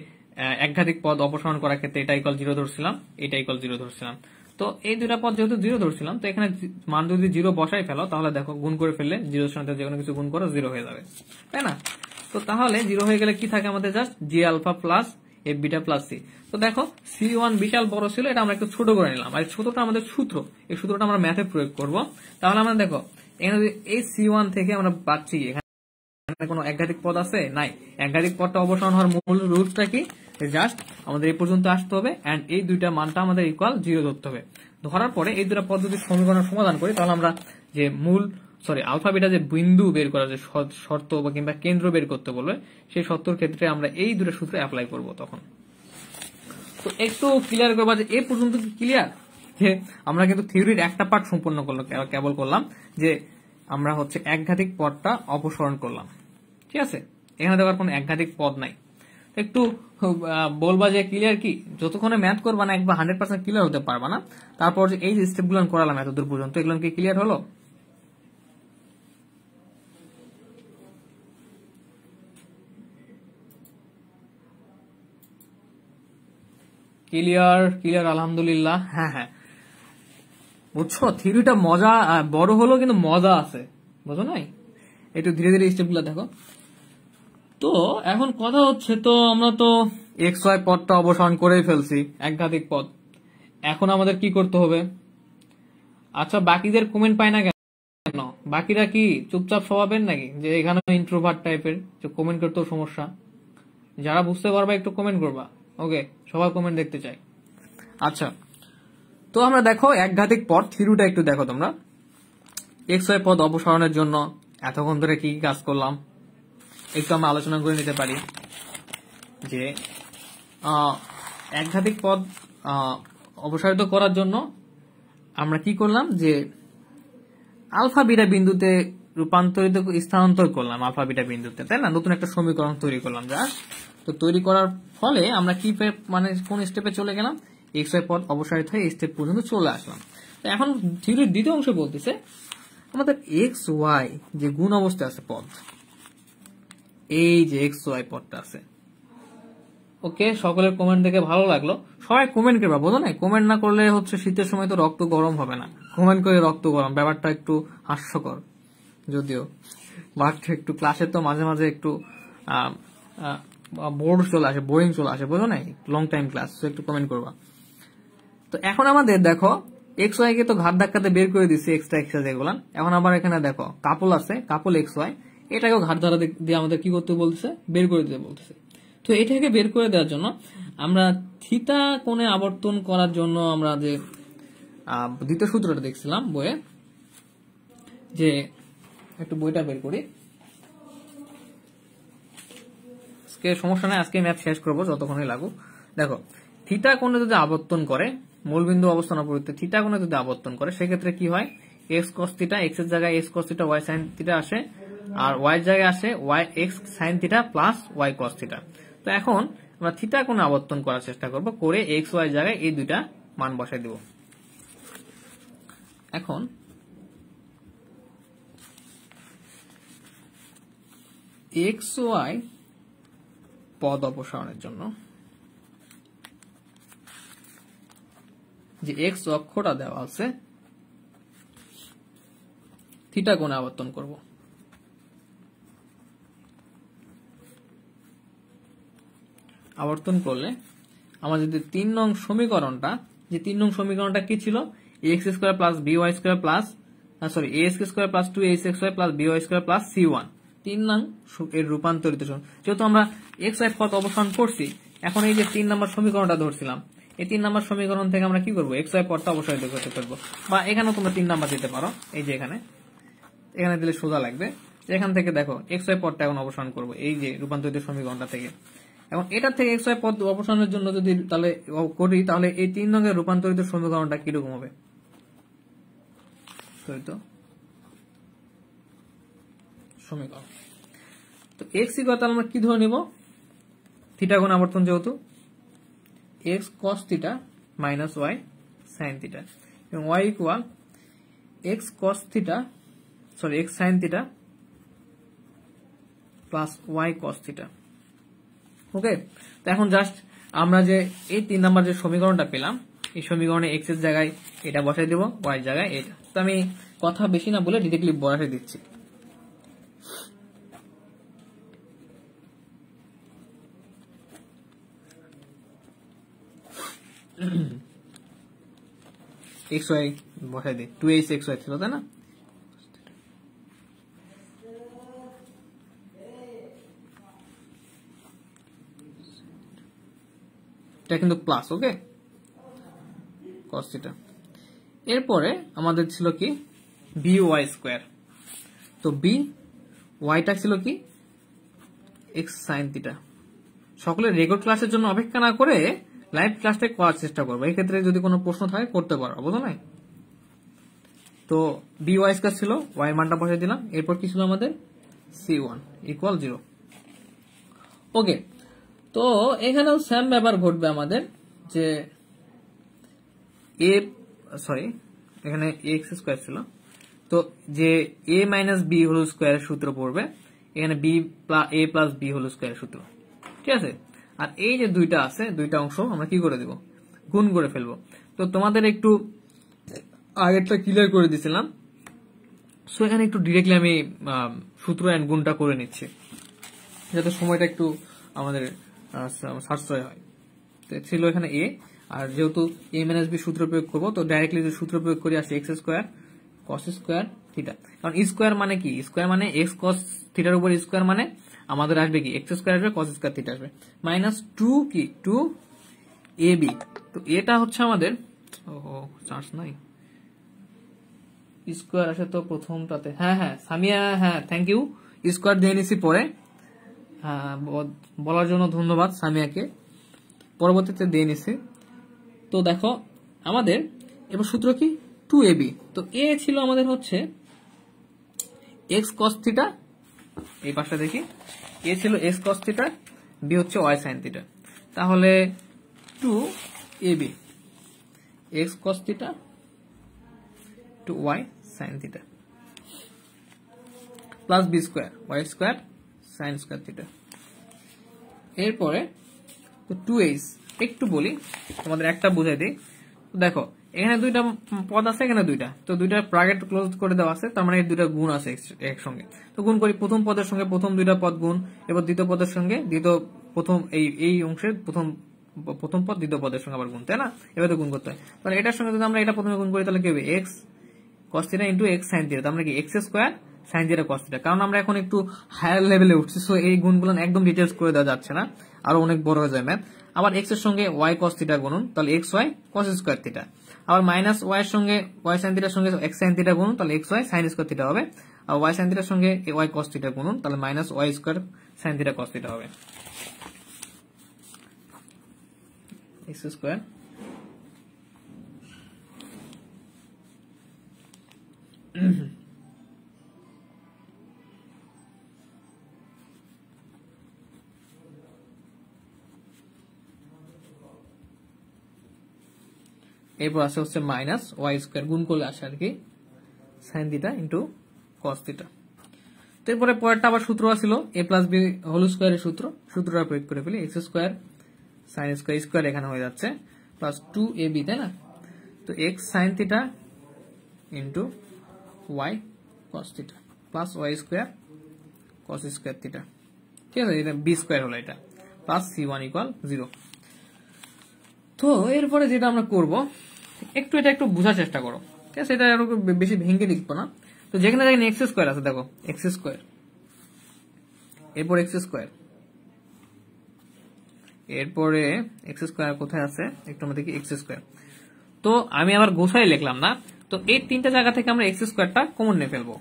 একঘাতিক পদ অপসারণ করার ক্ষেত্রে এটা ইকুয়াল 0 ধরছিলাম, এটা ইকুয়াল 0 ধরছিলাম। তো এই দুইটা পদ যেহেতু 0 ধরছিলাম, তো এখানে মান যদি 0 বসাই ফেলো তাহলে দেখো গুণ করে ফেললে 0 এর সাথে যে কোনো কিছু গুণ করো 0 হয়ে যাবে, তাই না? তো তাহলে 0 হয়ে গেলে কি থাকে আমাদের? Just g alpha plus f beta plus c. তো দেখো c1 বিশাল বড় ছিল, এটা আমরা একটু ছোট করে নিলাম। আর ছোটটা আমাদের সূত্র, এই সূত্রটা আমরা ম্যাথে প্রয়োগ করব। তাহলে আমরা দেখো এখানে এই c1 থেকে আমরা পাচ্ছি এখানে কোনো একঘাতিক পদ আছে নাই। একঘাতিক পদটা অবসান হওয়ার মূল রুলসটা কি? জাস্ট আমাদের এই পর্যন্ত আসতে হবে এন্ড এই দুইটা মানটা আমাদের ইকুয়াল 0 ধরতে হবে। ধরার পরে এই দুটো পদ্ধতির সমীকরণ সমাধান করি, তাহলে আমরা যে আলফা বিটা যে বিন্দু বের করা, যে শর্ত বা কিংবা কেন্দ্র বের করতে বলবে, সেই শর্তের ক্ষেত্রে আমরা এই দুটো সূত্র অ্যাপ্লাই করব তখন। তো একটু ক্লিয়ার করবা যে এ পর্যন্ত কি ক্লিয়ার, যে আমরা কিন্তু থিওরির একটা পার্ট সম্পূর্ণ কেবল করলাম, যে আমরা হচ্ছে একঘাতিক পদটা অপসারণ করলাম। ঠিক আছে, এখানে দেওয়ার কোনো একঘাতিক পদ নাই। একটু বলবা যে ক্লিয়ার কি, যতক্ষণে ম্যাথ করবা না একবার 100% ক্লিয়ার হতে পারবা না। তারপর যে এই যে স্টেপগুলো করালাম এতদূর পর্যন্ত, এগুলো কি ক্লিয়ার হলো? ক্লিয়ার আলহামদুলিল্লাহ। হ্যাঁ, বুঝছো, থিওরিটা মজা বড় হলো কিন্তু মজা আছে, বুঝো নাই? একটু ধীরে ধীরে স্টেপগুলো দেখো। তো এখন কথা হচ্ছে, তো আমরা তো এক্স ওয়াই পদটা অবসান করেই ফেলছি, একঘাতিক পদ। এখন আমাদের কি করতে হবে? আচ্ছা, বাকিদের কমেন্ট পাই না কেন? বাকিরা কি চুপচাপ স্বভাবের নাকি, যে এখানে ইন্ট্রোভার্ট টাইপের, যে কমেন্ট করতেও সমস্যা? যারা বুঝতে পারবা একটু কমেন্ট করবা। ওকে, সবার কমেন্ট দেখতে চাই। আচ্ছা, তো আমরা দেখো একঘাতিক পদ থিওরিটা একটু দেখো তোমরা। এক্স ওয়াই পদ অপসারণের জন্য এতক্ষণ ধরে কি কাজ করলাম একটু আমরা আলোচনা করে নিতে পারি। যে একঘাতিক পদ অপসারিত করার জন্য আমরা কি করলাম, যে আলফা বিটা বিন্দুতে রূপান্তরিত স্থানান্তর করলাম, আলফা বিটা বিন্দুতে, তাই না? নতুন একটা সমীকরণ তৈরি করলাম। যা তো তৈরি করার ফলে আমরা কি মানে কোন স্টেপে চলে গেলাম, এক্স ওয়াই পদ অপসারিত হয়ে স্টেপ পর্যন্ত চলে আসলাম। তো এখন থিওরির দ্বিতীয় অংশ বলতেছে আমাদের এক্স ওয়াই যে গুণ অবস্থায় আছে পদ, এই যে এক্স ওয়াই পদটা আছে। ওকে, সকলের কমেন্ট দেখে ভালো লাগলো। সবাই কমেন্ট করবা, বোঝো না? কমেন্ট না করলে হচ্ছে শীতের সময় তো রক্ত গরম হবে না, কমেন্ট করে রক্ত গরম, ব্যাপারটা একটু হাস্যকর যদিও, বাট একটু ক্লাসে তো মাঝে মাঝে একটু বোর্ড চলে আসে, বোরিং চলে আসে, বোঝো না? লং টাইম ক্লাস, একটু কমেন্ট করবা। তো এখন আমাদের দেখো এক্স ওয়াই কে তো ঘাত ধাক্কাতে বের করে দিচ্ছি, এক্সট্রা যেগুলো। এখন আবার এখানে দেখো কাপল আছে, কাপল এক্স ওয়াই, এটাকেও ঘাত ধারা দিয়ে আমাদের কি করতে বলতেছে, বের করে দিতে বলতেছে। তো এটাকে বের করে দেওয়ার জন্য আমরা থিতা কোণে আবর্তন করার জন্য আমরা যে দ্বিতীয় সূত্রটা দেখছিলাম বইয়ে, যে একটু বইটা বের করি, আজকে সমস্যা নাই, আজকে ম্যাথ শেষ করবো যতক্ষণই লাগুক। দেখো থিতা কোণে যদি আবর্তন করে, মূলবিন্দু অবস্থান অপরিবর্তিত থিতা কোণে যদি আবর্তন করে, সেক্ষেত্রে কি হয়, এক্স কস থিটা, এক্স এর জায়গায় x cos theta y sine theta আসে, আর ওয়াই এর জায়গায় আসে y x sine theta plus y cos theta. তো এখন আমরা থিতা কোণে আবর্তন করার চেষ্টা করব, করে এক্স ওয়াই জায়গায় এই দুইটা মান বসাই দেব। এখন এক্স ওয়াই পদ অপসারণের জন্য যে এক্স অক্ষটা দেওয়া আছে, থিটা কোণে আবর্তন করব। আবর্তন করলে আমার যদি 3 নং সমীকরণটা, যে 3 নং সমীকরণটা কি ছিল, x square plus b y square plus a square plus 2ax² plus b y square plus c1, 3 নং এর রূপান্তরিত। যেহেতু আমরা এক্স ওয়াই পদ অবসান করছি, এখন এই যে 3 নম্বর সমীকরণটা ধরছিলাম, এই 3 নম্বর সমীকরণ থেকে আমরা কি করবো, এক্স ওয়াই পদটা অবসারিত করতে পারবো। বা এখানেও তোমরা 3 নাম্বার দিতে পারো, এই যে এখানে দিলে সোজা লাগবে। এখান থেকে দেখো এক্স ওয়াই পদটা এখন অবসান করবো এই যে রূপান্তরিত সমীকরণটা থেকে। এবং এটা থেকে এক্স ওয়াই পদ অপসারণের জন্য যদি তাহলে করি, তাহলে এই 3 নং এর রূপান্তরিত সমীকরণটা কিরকম হবে, সমীকরণ। তো এক্স ইকুয়াল তাহলে আমরা কি ধরে নিব, থিটা কোণ আবর্তন, যেহেতু x cos theta minus y sine theta, এবং y equal x cos theta x sine theta plus y cos theta. Okay, তো এখন জাস্ট আমরা যে এই 3 নাম্বার যে সমীকরণটা পেলাম, এই সমীকরণে এক্স এর জায়গায় এটা বসাই দেব, ওয়াই এর জায়গায় এটা। তো আমি কথা বেশি না বলে ডিরেক্টলি বসাই দিচ্ছি। এক্স ওয়াই বসাই দিই, 2h এক্স ওয়াই ছিল, তাই না? এটা কিন্তু প্লাস, ওকে, cos থিটা। এরপরে আমাদের ছিল কি বি ওয়াই স্কোয়ার। তো বি ওয়াইটা ছিল কি এক্স সাইন থিটা। সকলের রেকর্ড ক্লাসের জন্য অপেক্ষা না করে লাইভ ক্লাসটা করার চেষ্টা করবো। এই ক্ষেত্রে যদি কোনো প্রশ্ন থাকে করতে পারো, বুঝো নাই? তো বি ওয়াই স্কোয়ার ছিল, ওয়াই মানটা বসে দিলাম। এরপর কি ছিল আমাদের c1 ইকুয়াল 0। ওকে, তো এখানেও সেম ব্যাপার ঘটবে আমাদের, যে এখানে এক্স স্কোয়ার ছিল, তো যে এ মাইনাস বি হোল স্কোয়ারের সূত্র পড়বে, এখানে এ প্লাস বি হোল স্কোয়ারের সূত্র, ঠিক আছে? আর এই যে দুইটা আছে, দুইটা অংশ আমরা কি করে দিব, গুণ করে ফেলবো। তো তোমাদের একটু আগেরটা ক্লিয়ার করে দিছিলাম, সো এখানে একটু ডিরেক্টলি আমি সূত্র এন্ড গুণটা করে নিচ্ছি, যাতে সময়টা একটু আমাদের সাশ্রয় হয়। তো ছিল এখানে এ, আর যেহেতু এ মাইনাস বি সূত্র প্রয়োগ করবো, তো ডাইরেক্টলি যে সূত্র প্রয়োগ করি আসে x square cos square theta. কারণ স্কোয়ার মানে কি, স্কোয়ার মানে এক্স কস থিটার উপর স্কোয়ার, মানে আমাদের আসবে কি এক্স স্কোয়ার আসবে, কস স্কোয়ার থিটা আসবে, মাইনাস 2 কি 2 এ বি। তো এটা হচ্ছে আমাদের, চান্স নাই, স্কোয়ার আসে তো প্রথমটাতে, হ্যাঁ সামিয়া, হ্যাঁ থ্যাংক ইউ, স্কোয়ার দিয়ে নিছি পরে, বলার জন্য ধন্যবাদ সামিয়াকে, পরবর্তীতে দিয়ে নিছি। তো দেখো আমাদের এবার সূত্র কি 2ab। তো এ ছিল আমাদের হচ্ছে এক্স কস থিটা, এই পাশটা দেখি, এ ছিল এক্স কস থিটা, বি হচ্ছে ওয়াই সাইন থিটা। তাহলে 2ab x cos theta two y sine theta plus b square y square sine square theta. এরপরে তো 2h, একটু বলি তোমাদের, একটা বুঝাই দিই। দেখো এখানে দুইটা পদ আছে, এখানে দুইটা, তো দুইটা ব্র্যাকেট ক্লোজ করে দেওয়া আছে, তার মানে এই দুইটা গুণ আছে একসঙ্গে। তো গুণ করি, প্রথম পদের সঙ্গে প্রথম দুইটা পদ গুণ, এবার দ্বিতীয় পদের সঙ্গে দ্বিতীয় প্রথম এই অংশের প্রথম পদ দ্বিতীয় পদের সঙ্গে আবার গুণ, তাই না? এবার তো গুণ করতে হয়। তাহলে এটার সঙ্গে যদি আমরা এটা প্রথমে গুণ করি, তাহলে কি হবে x cos theta into x sine theta, তার মানে কি x square sine theta cos theta. কারণ আমরা এখন একটু হায়ার লেভেলে উঠছি, সো এই গুণগুলো একদম ডিটেলস করে দেওয়া যাচ্ছে না, আরো অনেক বড় হয়ে যায় ম্যাথ। আবার এক্স এর সঙ্গে ওয়াই কস থিটা গুণন, তাহলে x y cos square theta. আবার মাইনাস ওয়াই এর সঙ্গে ওয়াই সাইন থিটার সঙ্গে এক্স সাইন থিটা গুণন, তাহলে x y sine square theta হবে। আর ওয়াই সাইন থিটার সঙ্গে ওয়াই কস থিটা গুণন, তাহলে minus y square sine theta cos theta হবে। এক্স স্কোয়ার এরপর আসে হচ্ছে মাইনাস ওয়াই স্কোয়ার, গুণ করলে আসে আর কি sign theta into cos theta. তো এরপরে পরেরটা আবার সূত্র আছিল এ প্লাস বি হোল স্কোয়ারের সূত্রটা প্রয়োগ করে ফেলি, x square sine square square এখানে হয়ে যাচ্ছে প্লাস 2ab, তাই না? তো x sine theta into y cos theta plus y square cos square theta, ঠিক আছে? এটা বি স্কোয়ার হলো, এটা প্লাস c1 ইকুয়াল 0। তো এরপরে যেটা আমরা করব, এটা একটু বোঝার চেষ্টা করো, ঠিক আছে? এটা আরো বেশি ভেঙে লিখবো না। তো যেখানে দেখেন এক্স স্কোয়ার আছে, দেখো এক্স স্কোয়ার, এরপর এক্স স্কোয়ার, এরপরে এক্স স্কোয়ার কোথায় আছে একটু আমরা দেখি, এক্স স্কোয়ার। তো আমি আবার গোছাই লিখলাম না, তো এই তিনটা জায়গা থেকে আমরা এক্স স্কোয়ারটা কমন নিয়ে ফেলবো।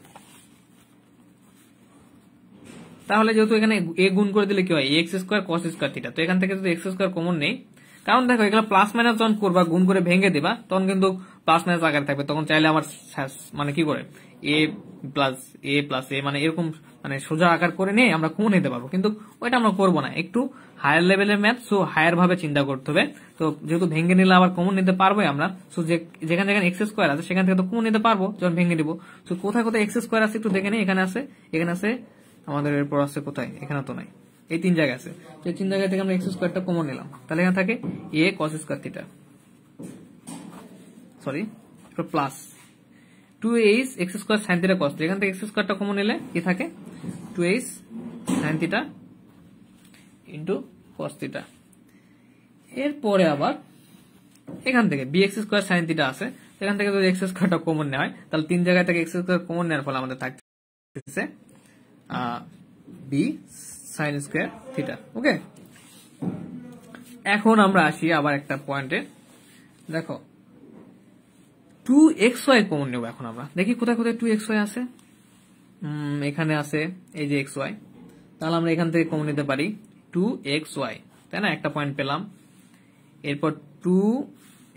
তাহলে যেহেতু এখানে এ গুণ করে দিলে কি হয়, x square cos square theta, তো এখান থেকে যদি এক্স স্কোয়ার কমন নেই, কারণ দেখো এগুলো প্লাস মাইনাস যখন করবা, গুণ করে ভেঙে দিবা, তখন কিন্তু প্লাস মাইনাস আকারে থাকবে, তখন চাইলে আমার মানে কি করে এ প্লাস এ মানে এরকম মানে সোজা আকার করে নিয়ে আমরা কমন নিতে পারবো, কিন্তু ওইটা আমরা করবো না, একটু হায়ার লেভেলের ম্যাথ, সো হায়ার ভাবে চিন্তা করতে হবে। তো যেহেতু ভেঙে নিলে আবার কমন নিতে পারবো আমরা, সো যেখানে যেখানে এক্স স্কোয়ার আছে সেখান থেকে তো কমন নিতে পারবো যখন ভেঙে দিব। তো কোথায় কোথায় এক্স স্কোয়ার আছে একটু দেখে নিই, এখানে আছে আমাদের, এরপর আছে কোথায়, এখানে তো নাই, এই তিন জায়গা আছে। তো এই তিন জায়গা থেকে আমরা এক্স স্কোয়ারটা কমন নিলাম, তাহলে এখানে থাকে a cos square theta, sorry plus 2h x square sine theta cos theta, এখান থেকে এক্স স্কোয়ারটা কমন নিলে কি থাকে 2h sine theta into cos theta. এরপরে আবার এখান থেকে b x square sine theta আছে, এখান থেকে যদি এক্স স্কোয়ারটা কমন নেওয়া হয়, তাহলে তিন জায়গা থেকে এক্স স্কোয়ার কমন নেওয়ার ফলে আমাদের থাকছে বি সাইন স্কোয়ার থিটা। ওকে, এখন আমরা আসি আবার একটা পয়েন্টে, দেখো 2xy কমন নেব এখন আমরা। দেখি কোথায় কোথায় 2xy আছে। এখানে আছে এই যে xy, তাহলে আমরা এখান থেকে কমন নিতে পারি 2xy, তাই না? একটা পয়েন্ট পেলাম। এরপর 2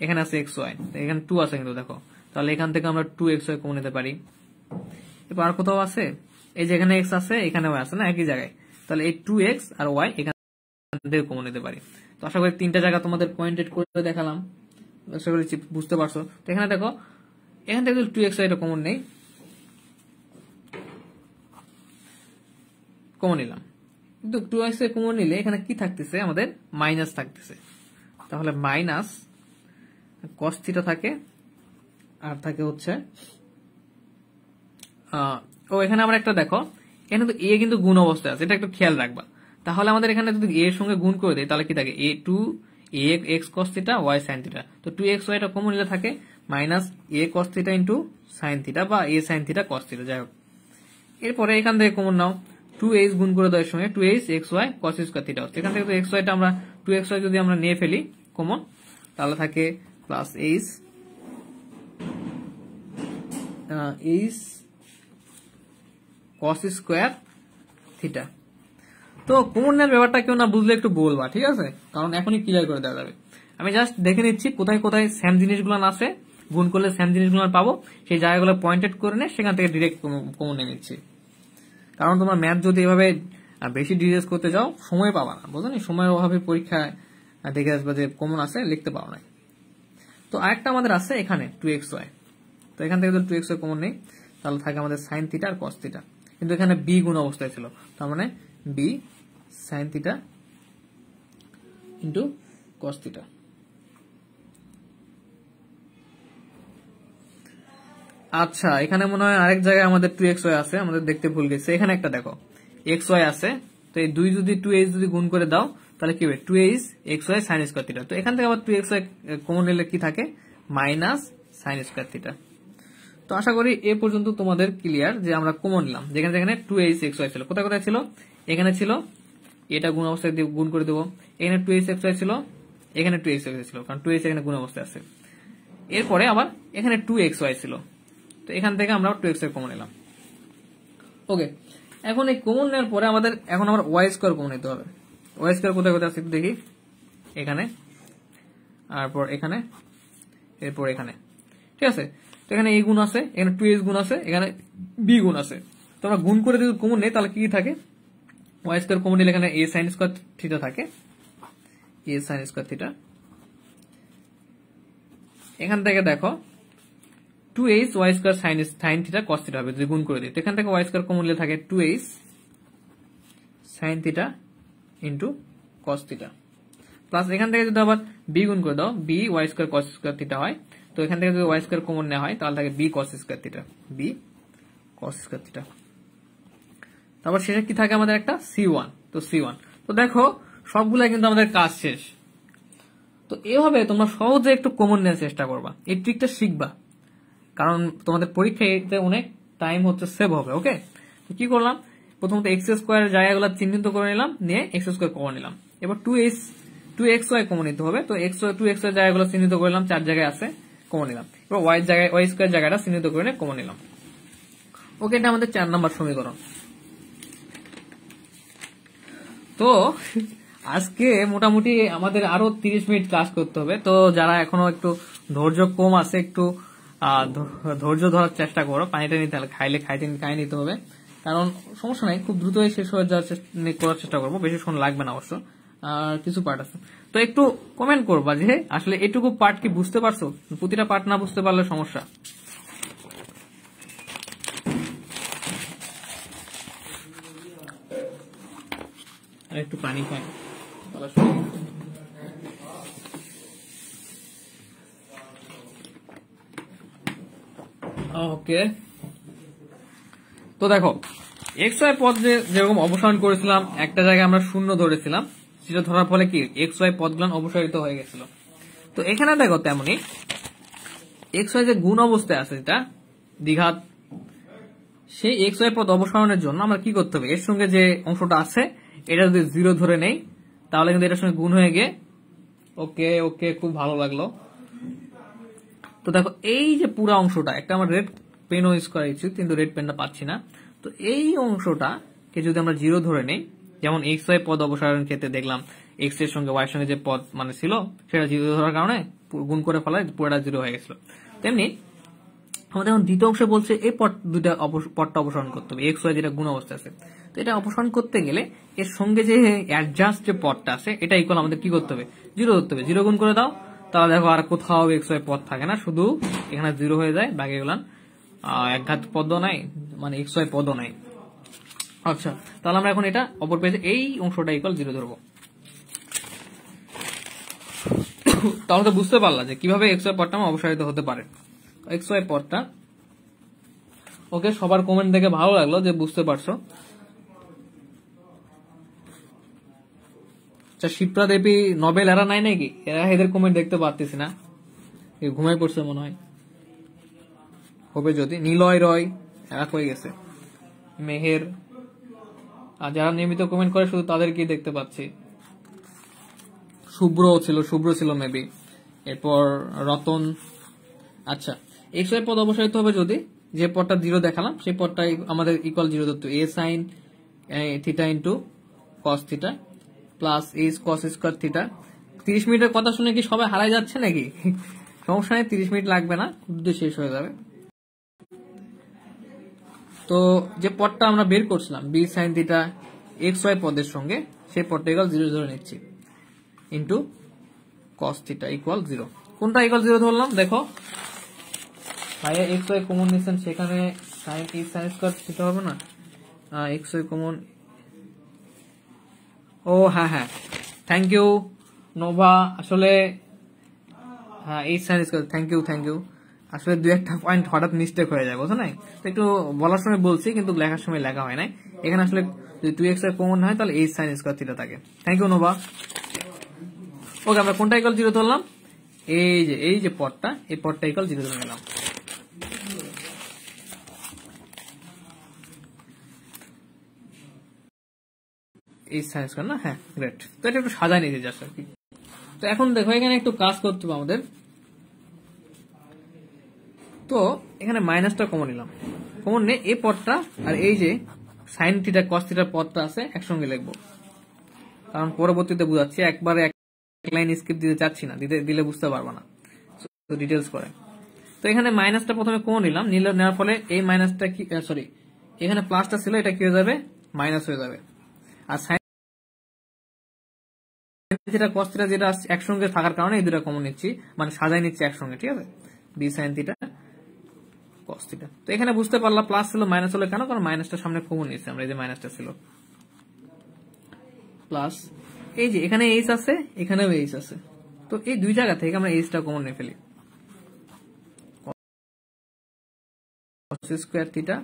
এখানে আছে xy, এখানে 2 আছে কিন্তু দেখো, তাহলে এখান থেকে আমরা 2xy কমন নিতে পারি। এরপর আর কোথাও আছে, এই যে এখানে x আছে, এখানেও আছে না একই জায়গায়, তাহলে এই 2x আর y এখান থেকে কমন নিতে পারি। তো আশা করি 3টা জায়গা তোমাদের পয়েন্টেড করে দেখালাম, আশা করি বুঝতে পারছো। তো এখানে দেখো, এখান থেকে 2xy এটা কমন নেই, কমন নিলাম, কিন্তু 2xy কমন নিলে এখানে কি থাকতেছে, আমাদের মাইনাস থাকতেছে। তাহলে মাইনাস cos থিটা থাকে, আর থাকে হচ্ছে এখানে আমরা একটা দেখো, এখানে তো a কিন্তু গুণ অবস্থায় আছে, এটা একটু খেয়াল রাখবা। তাহলে আমাদের এখানে যদি a এর সঙ্গে গুণ করে দেয়, তাহলে কি থাকে, a x cos theta y sin theta. তো 2xy এটা কমন নিলে থাকে minus a cos theta into sin theta, বা a sin theta cos theta, যাই হোক। এরপরে এখান থেকে কমন নাও, 2h গুণ করে দেওয়ার সঙ্গে 2h xy cos square theta হচ্ছে। এখান থেকে তো xy টা আমরা 2xy যদি আমরা নিয়ে ফেলি কমন, তাহলে থাকে plus h cos square theta. তো কমন নেওয়ার ব্যাপারটা কেউ না বুঝলে একটু বলবা, ঠিক আছে? কারণ এখনই ক্লিয়ার করে দেওয়া যাবে। আমি জাস্ট দেখে নিচ্ছি কোথায় কোথায় সেম জিনিসগুলো আছে, গুণ করলে সেম জিনিসগুলো পাবো, সেই জায়গাগুলো পয়েন্টেড করে নে, সেখান থেকে ডিরেক্ট কমন নিয়ে নিচ্ছি। কারণ তোমার ম্যাথ যদি এভাবে বেশি ডিটেলস করতে যাও, সময় পাবা না, বুঝলো নি? সময়ের অভাবে পরীক্ষায় দেখে আসবে যে কমন আছে, লিখতে পারো না। তো আরেকটা আমাদের আছে এখানে 2xy, তো এখান থেকে যদি 2xy কমন নেই, তাহলে থাকে আমাদের sin থিটা আর cos থিটা, কিন্তু এখানে b গুণ অবস্থায় ছিল, তার মানে b sin theta into cos theta. আচ্ছা, এখানে মনে হয় আরেক জায়গায় আমাদের 2xy আছে, আমাদের দেখতে ভুল গেছে। এখানে একটা দেখো xy আছে, তো এই 2 যদি 2h যদি গুণ করে দাও, তাহলে কি হবে 2h xy sin square theta. তো এখান থেকে আবার 2xy কমন নিলে কি থাকে, মাইনাস sin স্কয়ার থিটা। তো আশা করি এ পর্যন্ত তোমাদের ক্লিয়ার যে আমরা কমন নিলাম, যেখানে যেখানে 2h xy ছিল। কোথায় কোথায় ছিল, এখানে ছিল, এটা গুণ অবস্থায় গুণ করে দেবো, এখানে 2h xy ছিল, এখানে 2h xy ছিল, কারণ 2h এখানে গুণ অবস্থায় আছে। এরপরে আবার এখানে 2xy ছিল, তো এখান থেকে আমরা 2xy কমন নিলাম। ওকে, এখন এই কমন নেওয়ার পরে আমাদের এখন আমরা ওয়াই স্কয়ার কমন নিতে হবে। ওয়াই স্কয়ার কোথায় কোথায় আছে দেখি, এখানে, তারপর এখানে, এরপর এখানে, ঠিক আছে? তো এখানে a গুণ আছে, এখানে 2h গুণ আছে, এখানে b গুণ আছে। তো আমরা গুণ করে যদি কমন নেই, তাহলে কি থাকে, ওয়াই স্কয়ার কমন নিলে এখানে a sin স্কয়ার থিটা থাকে, a sin স্কয়ার থিটা। এখান থেকে দেখো 2h y square sin theta cos theta হবে যদি গুণ করে দিই। তো এখান থেকে y স্কয়ার কমন নিলে থাকে 2h sin theta into cos theta, plus এখান থেকে যদি আবার b গুণ করে দাও, b y square cos square theta হয়। তো এখান থেকে যদি y স্কয়ার কমন নেওয়া হয়, তাহলে থাকে b cos square theta, b cos square theta. তারপর শেষে কি থাকে আমাদের একটা c1, তো c1। তো দেখো সবগুলা কিন্তু আমাদের কাজ শেষ। তো এভাবে তোমরা সহজে একটু কমন নেওয়ার চেষ্টা করবা, এই ট্রিকটা শিখবা, কারণ তোমাদের পরীক্ষায় এতে অনেক টাইম হচ্ছে সেভ হবে। ওকে, তো কি করলাম, প্রথমত এক্স স্কোয়ারের জায়গাগুলো চিহ্নিত করে নিলাম, নিয়ে এক্স স্কোয়ার কমন নিলাম। এবার 2xy কমন নিতে হবে, তো 2xy জায়গাগুলো চিহ্নিত করে নিলাম, 4 জায়গায় আছে, কমন নিলাম। এবার ওয়াই জায়গায় ওয়াই স্কোয়ার জায়গাটা চিহ্নিত করে নিয়ে কমন নিলাম। ওকে, এটা আমাদের 4 নম্বর সমীকরণ। তো আজকে মোটামুটি আমাদের আরো 30 মিনিট ক্লাস করতে হবে। তো যারা এখনো একটু ধৈর্য কম আছে, একটু ধৈর্য ধরার চেষ্টা করো, পানিটা নিতে হলে খাই নিতে হবে, কারণ সমস্যা নাই, খুব দ্রুতই শেষ হয়ে যাওয়ার করার চেষ্টা করবো, বেশিক্ষণ লাগবে না অবশ্য। আর কিছু পার্ট আছে, তো একটু কমেন্ট করবা যে আসলে এটুকু পার্ট কি বুঝতে পারছো, প্রতিটা পার্ট না বুঝতে পারলে সমস্যা। আর একটু পানি খাই। ওকে, তো দেখো এক্স ওয়াই পদ যেরকম অপসারণ করেছিলাম, একটা জায়গায় আমরা শূন্য ধরেছিলাম, সেটা ধরার ফলে কি এক্স ওয়াই পদগুলো অপসারিত হয়ে গেছিল। তো এখানে দেখো তেমনি এক্স ওয়াই যে গুণ অবস্থায় আছে, যেটা দ্বিঘাত, সেই এক্স ওয়াই পদ অপসারণের জন্য আমরা কি করতে হবে, এর সঙ্গে যে অংশটা আছে এটা যদি 0 ধরে নেই, তাহলে কিন্তু এটার সঙ্গে গুণ হয়ে গিয়ে, ওকে ওকে, খুব ভালো লাগলো। তো দেখো এই যে পুরো অংশটা একটা আমার রেড পেনও ইউজ করা উচিত, কিন্তু রেড পেনটা পাচ্ছি না। তো এই অংশটাকে যদি আমরা 0 ধরে নেই, যেমন এক্স ওয়াই পদ অপসারণ ক্ষেত্রে দেখলাম এক্স এর সঙ্গে ওয়াই এর সঙ্গে যে পদ মানে ছিল সেটা 0 ধরার কারণে গুণ করে ফেলায় পুরোটা 0 হয়ে গেছিল। তেমনি আমাদের এখন দ্বিতীয় অংশে বলছে এই পদটা অপসারণ করতে হবে, এক্স ওয়াই যেটা গুণ অবস্থা আছে। তো এটা অপসারণ করতে গেলে এর সঙ্গে যে অ্যাডজাস্ট যে পদটা আছে এটা ইকুয়াল আমাদের কি করতে হবে, 0 ধরতে হবে। 0 গুণ করে দাও, তাহলে দেখো আর কোথাও এক্স ওয়াই পদ থাকে না, শুধু এখানে 0 হয়ে যায়, বাকি গেলাম একঘাত পদও নাই, মানে এক্স ওয়াই পদও নাই। আচ্ছা, তাহলে আমরা এখন এটা অপর পেজে এই অংশটা ইকুয়াল 0 ধরবো। তাহলে তো বুঝতে পারলা যে কিভাবে এক্স ওয়াই পদটা অপসারিত হতে পারে। এক্স ওয়াই পদটা ওকে, সবার কমেন্ট দেখে ভালো লাগলো যে বুঝতে পারছো। আচ্ছা, শিপ্রা দেবী নোবেল এরা নাই নাকি? এরা এদের কমেন্ট দেখতে পারতেছি না, ঘুমাই পড়ছে মনে হয়, হবে যদি। নিলয় রয় এরা কই গেছে? মেহের, আর যারা নিয়মিত কমেন্ট করে শুধু তাদেরকেই দেখতে পাচ্ছি। শুভ্র ছিল মেবি, এরপর রতন। আচ্ছা, এক্স ওয়াই পদ অপসারিত হবে যদি যে পদটা 0 দেখালাম সেই পদটা আমাদের ইকুয়াল 0 ধরতে, a sine theta into cos theta plus a cos square theta. 30 মিনিটের কথা শুনে কি সবাই হারাই যাচ্ছে নাকি? সমস্যা নেই, 30 মিনিট লাগবে না, খুব শেষ হয়ে যাবে। তো যে পদটা আমরা বের করছিলাম b sine theta x y পদের সঙ্গে, সেই পদটা ইকুয়াল 0 ধরে নিচ্ছি, ইন্টু কস থিটা ইকুয়াল 0। কোনটা ইকুয়াল 0 ধরলাম দেখো ভাইয়া, এক্স ওয়াই কমন নিচ্ছেন, সেখানে সাইন এ সাইন স্কয়ার থিটা হবে না? এক্স ওয়াই কমন, ও হ্যাঁ, থ্যাংক ইউ নোভা। আসলে হ্যাঁ, এই সাইন স্কয়ার, থ্যাংক ইউ। আসলে 2-1টা পয়েন্ট হঠাৎ মিস্টেক হয়ে যায়, বুঝো নাই? তো একটু বলার সময় বলছি কিন্তু লেখার সময় লেখা হয় নাই। এখানে আসলে যদি 2x কমন হয় তাহলে এই সাইন স্কয়ার থিটা থাকে। Thank you Nova. ওকে, আমরা কোনটা ইকুয়াল 0 ধরলাম? এই যে পদটা, এই পদটা ইকুয়াল 0 ধরে নিলাম। এই সাইন স্কয়ার না? হ্যাঁ, গ্রেট। তো এটা একটু সাজায় নিতে যাচ্ছে আর কি। তো এখন দেখো এখানে একটু কাজ করতে হবে আমাদের। তো এখানে মাইনাসটা কমন নিলাম, কমন নে এই পদটা আর এই যে সাইন থিটা কস থিটার পদটা আছে একসঙ্গে লিখবো, কারণ পরবর্তীতে বুঝাচ্ছি, একবারে এক লাইন স্ক্রিপ্ট দিতে চাচ্ছি না, দিলে বুঝতে পারবা না, ডিটেলস করে। তো এখানে মাইনাসটা প্রথমে কমন নিলাম, নেওয়ার ফলে এই মাইনাসটা কি, সরি এখানে প্লাসটা ছিল, এটা কি হয়ে যাবে, মাইনাস হয়ে যাবে। আর সাইন থিটা কস থিটা যেটা একসঙ্গে থাকার কারণে এই দুটো কমন নিচ্ছি, মানে সাজাই নিচ্ছি একসঙ্গে, ঠিক আছে, b sine theta cos theta. তো এখানে বুঝতে পারলাম প্লাস ছিল মাইনাস হলো কেন, কারণ মাইনাসটা সামনে কমন নিচ্ছি আমরা, এই যে মাইনাসটা ছিল প্লাস, এই যে এখানে এইচ আছে এখানেও এইচ আছে, তো এই দুই জায়গা থেকে আমরা এইচটা কমন নিয়ে ফেলি, cos square theta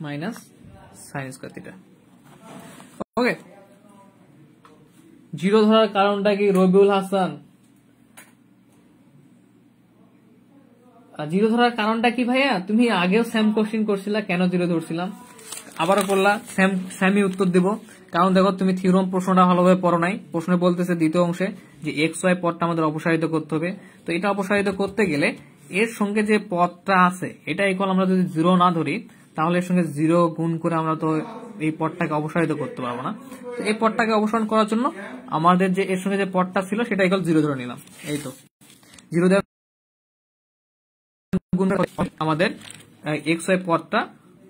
minus sine square theta. Okay, 0 ধরার কারণটা কি রবিউল হাসান? 0 ধরার কারণটা কি ভাইয়া? তুমি আগেও সেম কোশ্চেন করছিলা, কেন 0 ধরছিলাম, আবারও করলা, সেমই উত্তর দেব। কারণ দেখো তুমি থিওরাম প্রশ্নটা ভালোভাবে পড়ো নাই। প্রশ্নে বলতেছে দ্বিতীয় অংশে যে এক্স ওয়াই পদটা আমাদের অপসারিত করতে হবে। তো এটা অপসারিত করতে গেলে এর সঙ্গে যে পদটা আছে এটা ইকুয়াল আমরা যদি 0 না ধরি, তাহলে এর সঙ্গে 0 গুণ করে আমরা তো এই পদটাকে অপসারিত করতে পারবো না। তো এই পদটাকে অপসারণ করার জন্য আমাদের যে এর সঙ্গে যে পদটা ছিল সেটা ইকুয়াল 0 ধরে নিলাম। এই তো 0 দেওয়া গুণ আমাদের এক্স ওয়াই পদটা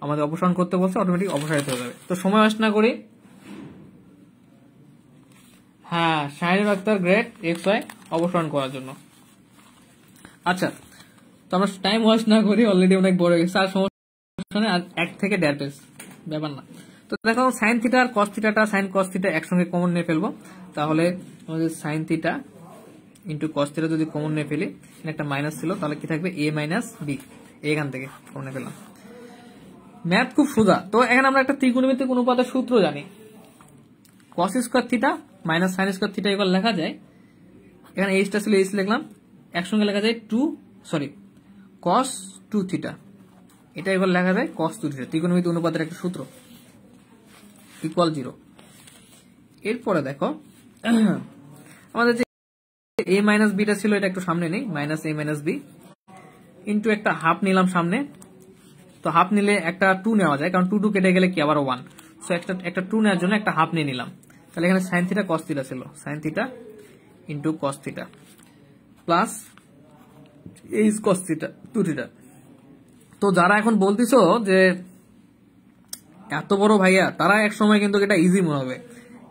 আমাদের অপসারণ করতে বলছে, অটোমেটিক অপসারিত হয়ে যাবে। তো সময় ওয়েস্ট না করি, হ্যাঁ Shahinur Akter great, x y অপসারণ করার জন্য। আচ্ছা, তো আমরা টাইম ওয়েস্ট না করি, অলরেডি অনেক বড় হয়ে গেছে, আর সমস্যা নেই, আর 1 থেকে 1.5 পেজ ব্যাপার না। তো দেখো সাইন থিটা আর কস থিটাটা, সাইন কস থিটা একসঙ্গে কমন নিয়ে ফেলবো, তাহলে আমাদের sign theta into cos theta যদি কমন নিয়ে ফেলি, একটা মাইনাস ছিল, তাহলে কি থাকবে এ মাইনাস বি, এখান থেকে কমন নিয়ে ফেললাম। ম্যাথ খুব সোজা। তো এখানে আমরা একটা ত্রিকোণমিতিক অনুপাতের সূত্র জানি, কস square theta minus sine square theta এগুলো লেখা যায়, এখানে এইচটা ছিল এইচ লিখলাম, একসঙ্গে লেখা যায় কস 2 থিটা, এটা এগুলো লেখা যায় কস 2 থিটা, ত্রিকোণমিতিক অনুপাতের একটা সূত্র, ইকুয়াল 0। এরপরে দেখো আমাদের যে এ মাইনাস বিটা ছিল, এটা একটু সামনে নেই, মাইনাস এ মাইনাস বি, ইন্টু একটা হাফ নিলাম সামনে। তো হাফ নিলে একটা 2 নেওয়া যায়, কারণ 2 কেটে গেলে কি আবার 1। সো একটা 2 নেওয়ার জন্য একটা হাফ নিয়ে নিলাম। তাহলে এখানে সাইন থিটা কস থিটা ছিল, sign theta into cos theta plus H cos theta 2 theta. তো যারা এখন বলতেছো যে এত বড় ভাইয়া, তারা এক সময় কিন্তু এটা ইজি মনে হবে।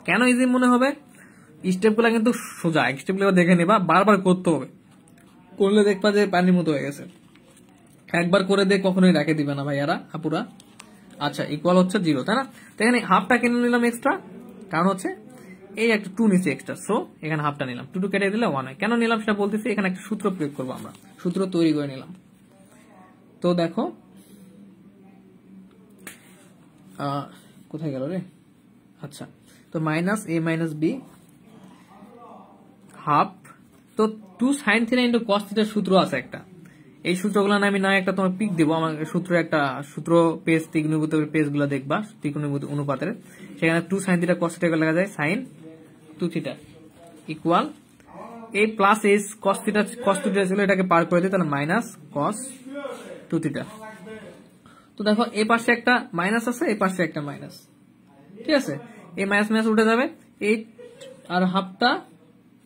কেন ইজি মনে হবে? স্টেপগুলো কিন্তু সোজা, স্টেপগুলো দেখে নেবা, বারবার করতে হবে, করলে দেখবা যে পানির মতো হয়ে গেছে। একবার করে দিয়ে কখনোই রেখে দিবে না ভাইয়ারা আপুরা। আচ্ছা, ইকুয়াল হচ্ছে 0, তাই না? তো এখানে হাফটা কিনে নিলাম এক্সট্রা, কারণ হচ্ছে এই একটা 2 নিচে এক্সট্রা, সো এখানে হাফটা নিলাম। 2 কেটে দিলে 1 হয়। কেন নিলাম সেটা বলতেছি, এখানে একটা সূত্র প্রয়োগ করবো আমরা, সূত্র তৈরি করে নিলাম। তো দেখো কোথায় গেল রে? আচ্ছা, তো minus a minus b half. তো 2 সাইন থিটা ইন্টু কস থিটার সূত্র আছে একটা, এই সূত্রগুলো আমি না একটা তোমার পিক দেবো, আমার সূত্র একটা সূত্র পেজ, ত্রিকোণমিতি পেজ গুলো দেখবা, ত্রিকোণমিতি অনুপাতের। সেখানে 2 সাইন থিটা কস থিটা লেখা যায় সাইন 2 থিটা ইকুয়াল এই প্লাস এইচ কস থিটা ছিল, এটাকে পার করে দিই, তাহলে মাইনাস কস 2 থিটা। তো দেখো এই পাশে একটা মাইনাস আছে, এই পাশে একটা মাইনাস, ঠিক আছে? এই মাইনাস মাইনাস উঠে যাবে, এই আর হাফটা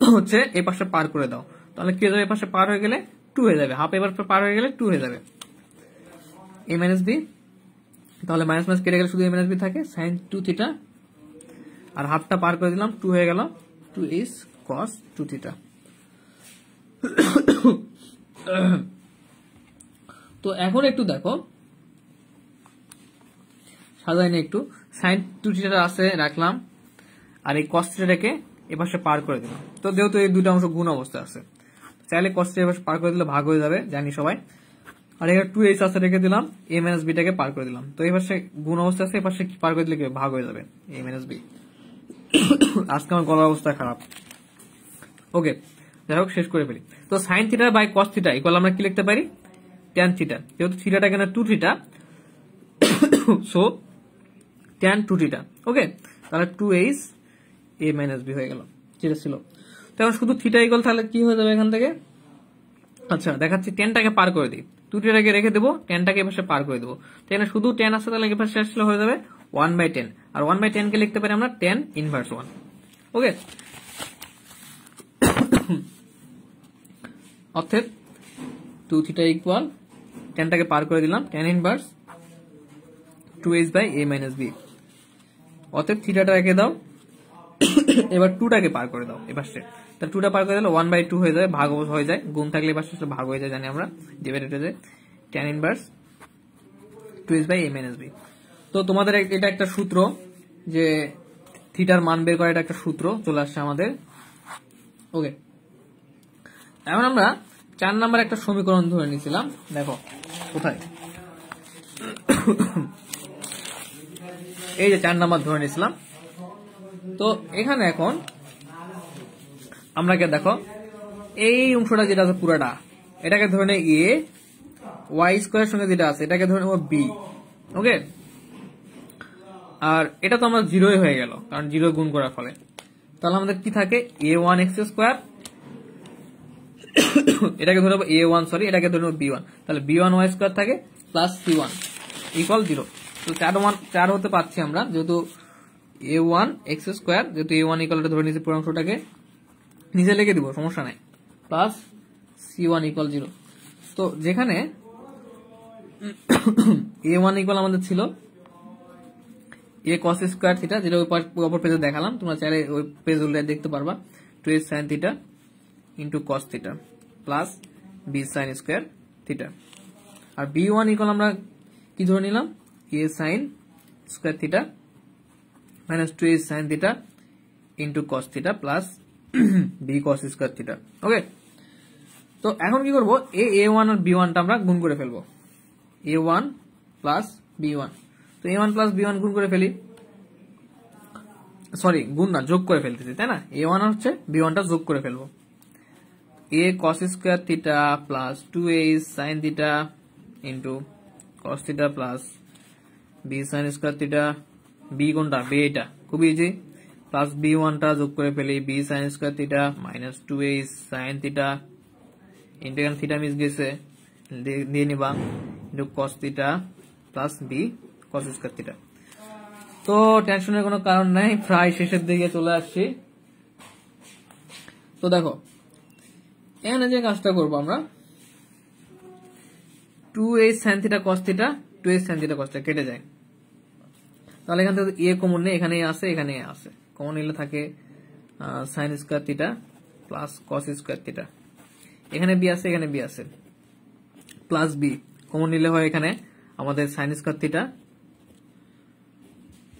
হচ্ছে এই পাশে পার করে দাও, তাহলে কি হয়ে যাবে? এই পাশে পার হয়ে গেলে 2 হয়ে যাবে, হাফ এবার পার হয়ে গেলে 2 হয়ে যাবে। a মাইনাস বি, তাহলে মাইনাস মাইনাস কেটে গেলে শুধু a মাইনাস বি থাকে, সাইন 2 থিটা, আর হাফটা পার করে দিলাম, 2 হয়ে গেল, 2 ইজ কস 2 থিটা। তো এখন একটু দেখো সাজাই না একটু, সাইন 2 থিটা আছে রাখলাম, আর এই কস থিটাটাকে এপাশে পার করে দিলাম। তো যেহেতু এই দুটো অংশ গুণ অবস্থা আছে, চাইলে কস থিটা এপাশে পার করে দিলে ভাগ হয়ে যাবে, জানি সবাই। আর এখানে 2h আছে রেখে দিলাম, a মাইনাস বি টাকে পার করে দিলাম। তো এই পাশে গুণ অবস্থা আছে, এই পাশে পার করে দিলে ভাগ হয়ে যাবে, a মাইনাস বি। আজকে আমার গলার অবস্থা খারাপ। ওকে, যাই হোক শেষ করে ফেলি। তো sine theta by cos theta equal আমরা কি লিখতে পারি? Tan theta. যেহেতু থিটাটা এখানে 2 theta, so tan 2 theta. Okay, তাহলে 2h a মাইনাস বি হয়ে গেল, যেটা ছিল। তো এখন শুধু থিটা ইকুয়াল, তাহলে কি হয়ে যাবে এখান থেকে? আচ্ছা দেখাচ্ছি, টেনটাকে পার করে দিই, 2 থিটাকে রেখে দেবো, টেনটাকে এপাশে পার করে দেবো। তো এখানে শুধু 10 আছে, তাহলে এপাশে আসলে হয়ে যাবে 1/10, আর 1/10 কে লিখতে পারি আমরা tan ইনভার্স 1। ওকে, অর্থাৎ 2 থিটা ইকুয়াল, টেনটাকে পার করে দিলাম, tan inverse 2h by a minus b. অর্থাৎ থিটাটা রেখে দাও, এবার 2টাকে পার করে দাও এপাশে, তাহলে 2টা পার করে দিলে 1/2 হয়ে যাবে, ভাগ হয়ে যায়, গুণ থাকলে এপাশে ভাগ হয়ে যায়, জানি আমরা, ডিভাইডেড হয়ে যায় tan inverse 2h by a minus b. তো তোমাদের এটা একটা সূত্র, যে থিটার মান বের করা, এটা একটা সূত্র চলে আসছে আমাদের। ওকে, এখন আমরা 4 নাম্বার একটা সমীকরণ ধরে নিয়েছিলাম, দেখো কোথায়, এই যে 4 নাম্বার ধরে নিয়েছিলাম। তো এখানে এখন আমরা দেখো এই অংশটা যেটা আছে পুরাটা, এটাকে ধরে নেই a, y স্কয়ারের সঙ্গে যেটা আছে এটাকে ধরে নেব b। ওকে, আর এটা তো আমরা 0 হয়ে গেল, কারণ 0 গুণ করার ফলে। তাহলে আমাদের কি থাকে? a1x স্কয়ার, এটাকে ধরে নেব a1, সরি এটাকে ধরে নেব b1, তাহলে b1y স্কয়ার থাকে প্লাস c1 ইকুয়াল 0। তো 4 হতে পাচ্ছি আমরা, যেহেতু a1x স্কয়ার, যেহেতু a1 ইকুয়াল ধরে নিয়েছি পুরো অংশটাকে, নিচে লিখে দিব, সমস্যা নাই, প্লাস c1 ইকুয়াল 0। তো যেখানে a1 ইকুয়াল আমাদের ছিল a cos স্কয়ার থিটা, যেটা ওই অপর পেজে দেখালাম, তোমরা চাইলে ওই পেজ উল্টে দেখতে পারবা, 2h sin theta into cos theta plus b sin square theta. আর b1 ইকুয়াল আমরা কি ধরে নিলাম? a sin square theta minus 2h sin theta into cos theta plus b cos square theta. Okay, তো এখন কি করবো? a1 আর b1 টা আমরা গুণ করে ফেলবো, a1 প্লাস b1। তো a1 প্লাস b1 গুণ করে ফেলি, সরি গুণ না, যোগ করে ফেলতেছি, তাই না? a1 হচ্ছে b1 টা যোগ করে ফেলবো, a cos square theta plus 2h sin theta into cos theta plus b sin square theta, b কোনটা? b এটা, খুব ইজি, প্লাস b1 টা যোগ করে ফেলি, b sin square theta minus 2h sin theta into, এখানে থিটা মিস গেছে, দিয়ে নিবা into cos theta plus b cos square theta. তো টেনশনের কোনো কারণ নাই, প্রায় শেষের দিকে চলে আসছি। তো দেখো এখানে যে কাজটা করবো আমরা 2h sin theta cos theta 2h sin theta cos theta কেটে যায়, তাহলে এখান থেকে এ কমন নেই, এখানে আছে এখানে আছে, কমন নিলে থাকে sin square theta plus cos square theta, এখানে বি আছে এখানে বি আছে, প্লাস বি কমন নিলে হয় এখানে আমাদের sin square theta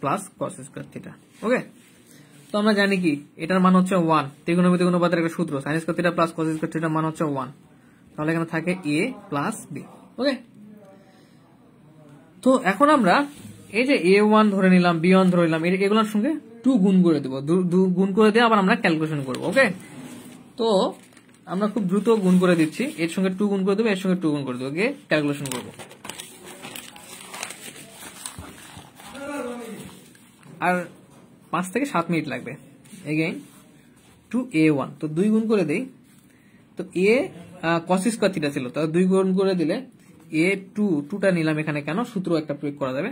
plus cos square theta. Okay, তো আমরা জানি কি এটার মান হচ্ছে 1, ত্রিকোণমিতিক অনুপাতের একটা সূত্র, sin square theta plus cos square থিটার মান হচ্ছে 1, তাহলে এখানে থাকে a প্লাস বি। ওকে, তো এখন আমরা এই যে a1 ধরে নিলাম b1 ধরে নিলাম এগুলোর সঙ্গে 2 গুণ করে দেব, গুণ করে দিয়ে আবার আমরা ক্যালকুলেশন করব। ওকে, তো আমরা খুব দ্রুত গুণ করে দিচ্ছি, এর সঙ্গে 2 গুণ করে দেবো, এর সঙ্গে 2 গুণ করে দেবো, গিয়ে ক্যালকুলেশন করব। আর 5 থেকে 7 মিনিট লাগবে। এগেইন 2a1, তো 2 গুণ করে দেই, তো a cos স্কয়ার থিটা ছিল, তো 2 গুণ করে দিলে a2টা নিলাম এখানে, কেন সূত্র একটা প্রয়োগ করা যাবে,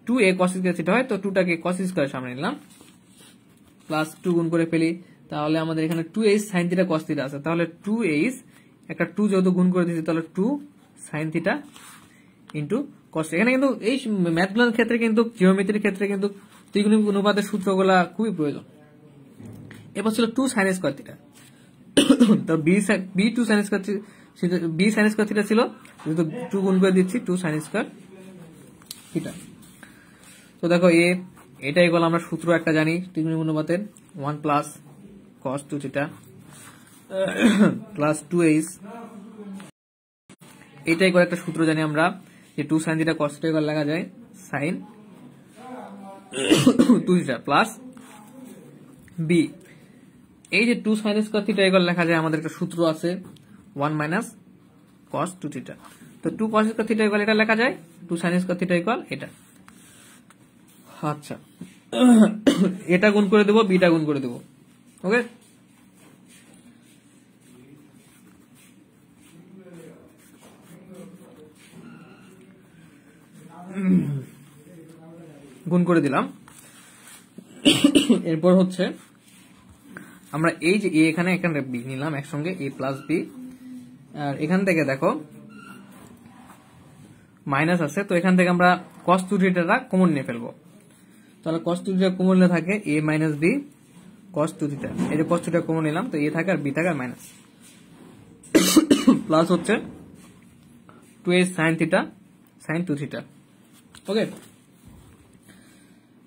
2a cos স্কয়ার থিটা হয়, তো 2টাকে cos স্কয়ার সামনে নিলাম, প্লাস 2 গুণ করে ফেলি, তাহলে আমাদের এখানে 2h sin theta cos theta আছে, তাহলে 2h একটা 2 যেহেতু গুণ করে দিচ্ছি, তাহলে 2 sin থিটা ইন্টু cos। এখানে কিন্তু এই ম্যাথগুলোর ক্ষেত্রে কিন্তু জিওমেট্রির ক্ষেত্রে কিন্তু ত্রিকোণমিতিক অনুপাতের সূত্রগুলা খুবই প্রয়োজন। এবার ছিল 2 sin স্কয়ার থিটা, তো b2 sin square b sin square theta ছিল, যেহেতু 2 গুণ করে দিচ্ছি 2 sin স্কয়ার থিটা। তো দেখো এটাই বল আমরা সূত্র একটা জানি ত্রিকোণমিতিক অনুপাতের, 1 plus cos 2 theta plus 2h, এটাই করে একটা সূত্র জানি আমরা যে 2 sin থিটা cos থিটা লেখা যায় sin 2 থিটা প্লাস b। এই যে 2 sin স্কয়ার থিটা এগুলো লেখা যায়, আমাদের একটা সূত্র আছে 1 মাইনাস cos 2 থিটা, তো 2 cos স্কয়ার থিটা ইকুয়াল এটা লেখা যায়, 2 sin স্কয়ার থিটা ইকুয়াল এটা। আচ্ছা, এটা গুণ করে দেব, বিটা গুণ করে দেব। ওকে, গুণ করে দিলাম। এরপর হচ্ছে আমরা এই যে এখানে এখানে বি নিলাম একসঙ্গে, a প্লাস বি, আর এখান থেকে দেখো মাইনাস আছে, তো এখান থেকে আমরা cos 2 থিটাটা কমন নিয়ে ফেলবো, তাহলে cos 2 থিটা কমন নিলে থাকে a minus b cos 2 theta, এই যে cos 2 থিটা কমন নিলাম, তো a থাকে আর b থাকে আর মাইনাস, প্লাস হচ্ছে 2h sin theta sin 2 theta. Okay,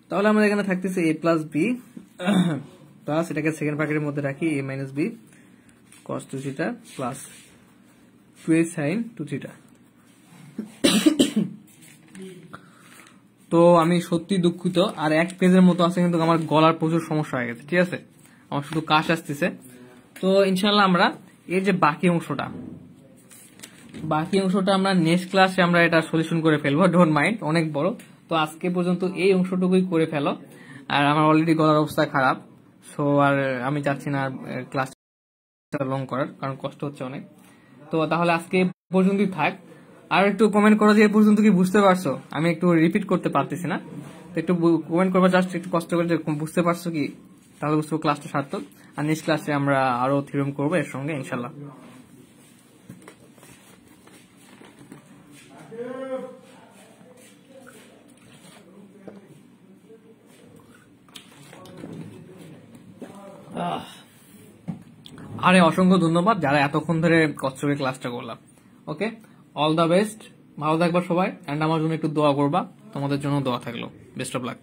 তাহলে আমাদের এখানে থাকতেছে a প্লাস বি প্লাস এটাকে সেকেন্ড ব্র্যাকেটের মধ্যে রাখি a minus b cos 2 theta plus 2h sin 2 theta. তো আমি সত্যি দুঃখিত, আর এক পেজের মতো আছে, কিন্তু আমার গলার প্রচুর সমস্যা হয়ে গেছে, ঠিক আছে, আমার শুধু কাশ আসতেছে। তো ইনশাল্লাহ আমরা এই যে বাকি অংশটা আমরা নেক্সট ক্লাসে আমরা এটা সলিউশন করে ফেলবো, ডোন্ট মাইন্ড, অনেক বড়। তো আজকে পর্যন্ত এই অংশটুকুই করে ফেলো, আর আমার অলরেডি গলার অবস্থা খারাপ, সো আর আমি চাচ্ছি না ক্লাসটা লং করার, কারণ কষ্ট হচ্ছে অনেক। তো তাহলে আজকে পর্যন্তই থাক, আর একটু কমেন্ট করো যে এ পর্যন্ত কি বুঝতে পারছো, আমি একটু রিপিট করতে পারতেছি না, তো একটু কমেন্ট করবো, জাস্ট একটু কষ্ট করে যে বুঝতে পারছো কি, তাহলে বুঝতে ক্লাসটা সার্থক। আর নেক্সট ক্লাসে আমরা আরো থিওরেম করবো এর সঙ্গে ইনশাল্লাহ। আরে অসংখ্য ধন্যবাদ যারা এতক্ষণ ধরে কষ্ট করে ক্লাসটা করলাম। ওকে, অল দ্য বেস্ট, ভালো থাকবা সবাই, এন্ড আমার জন্য একটু দোয়া করবা, তোমাদের জন্য দোয়া থাকলো, বেস্ট অফ লাক।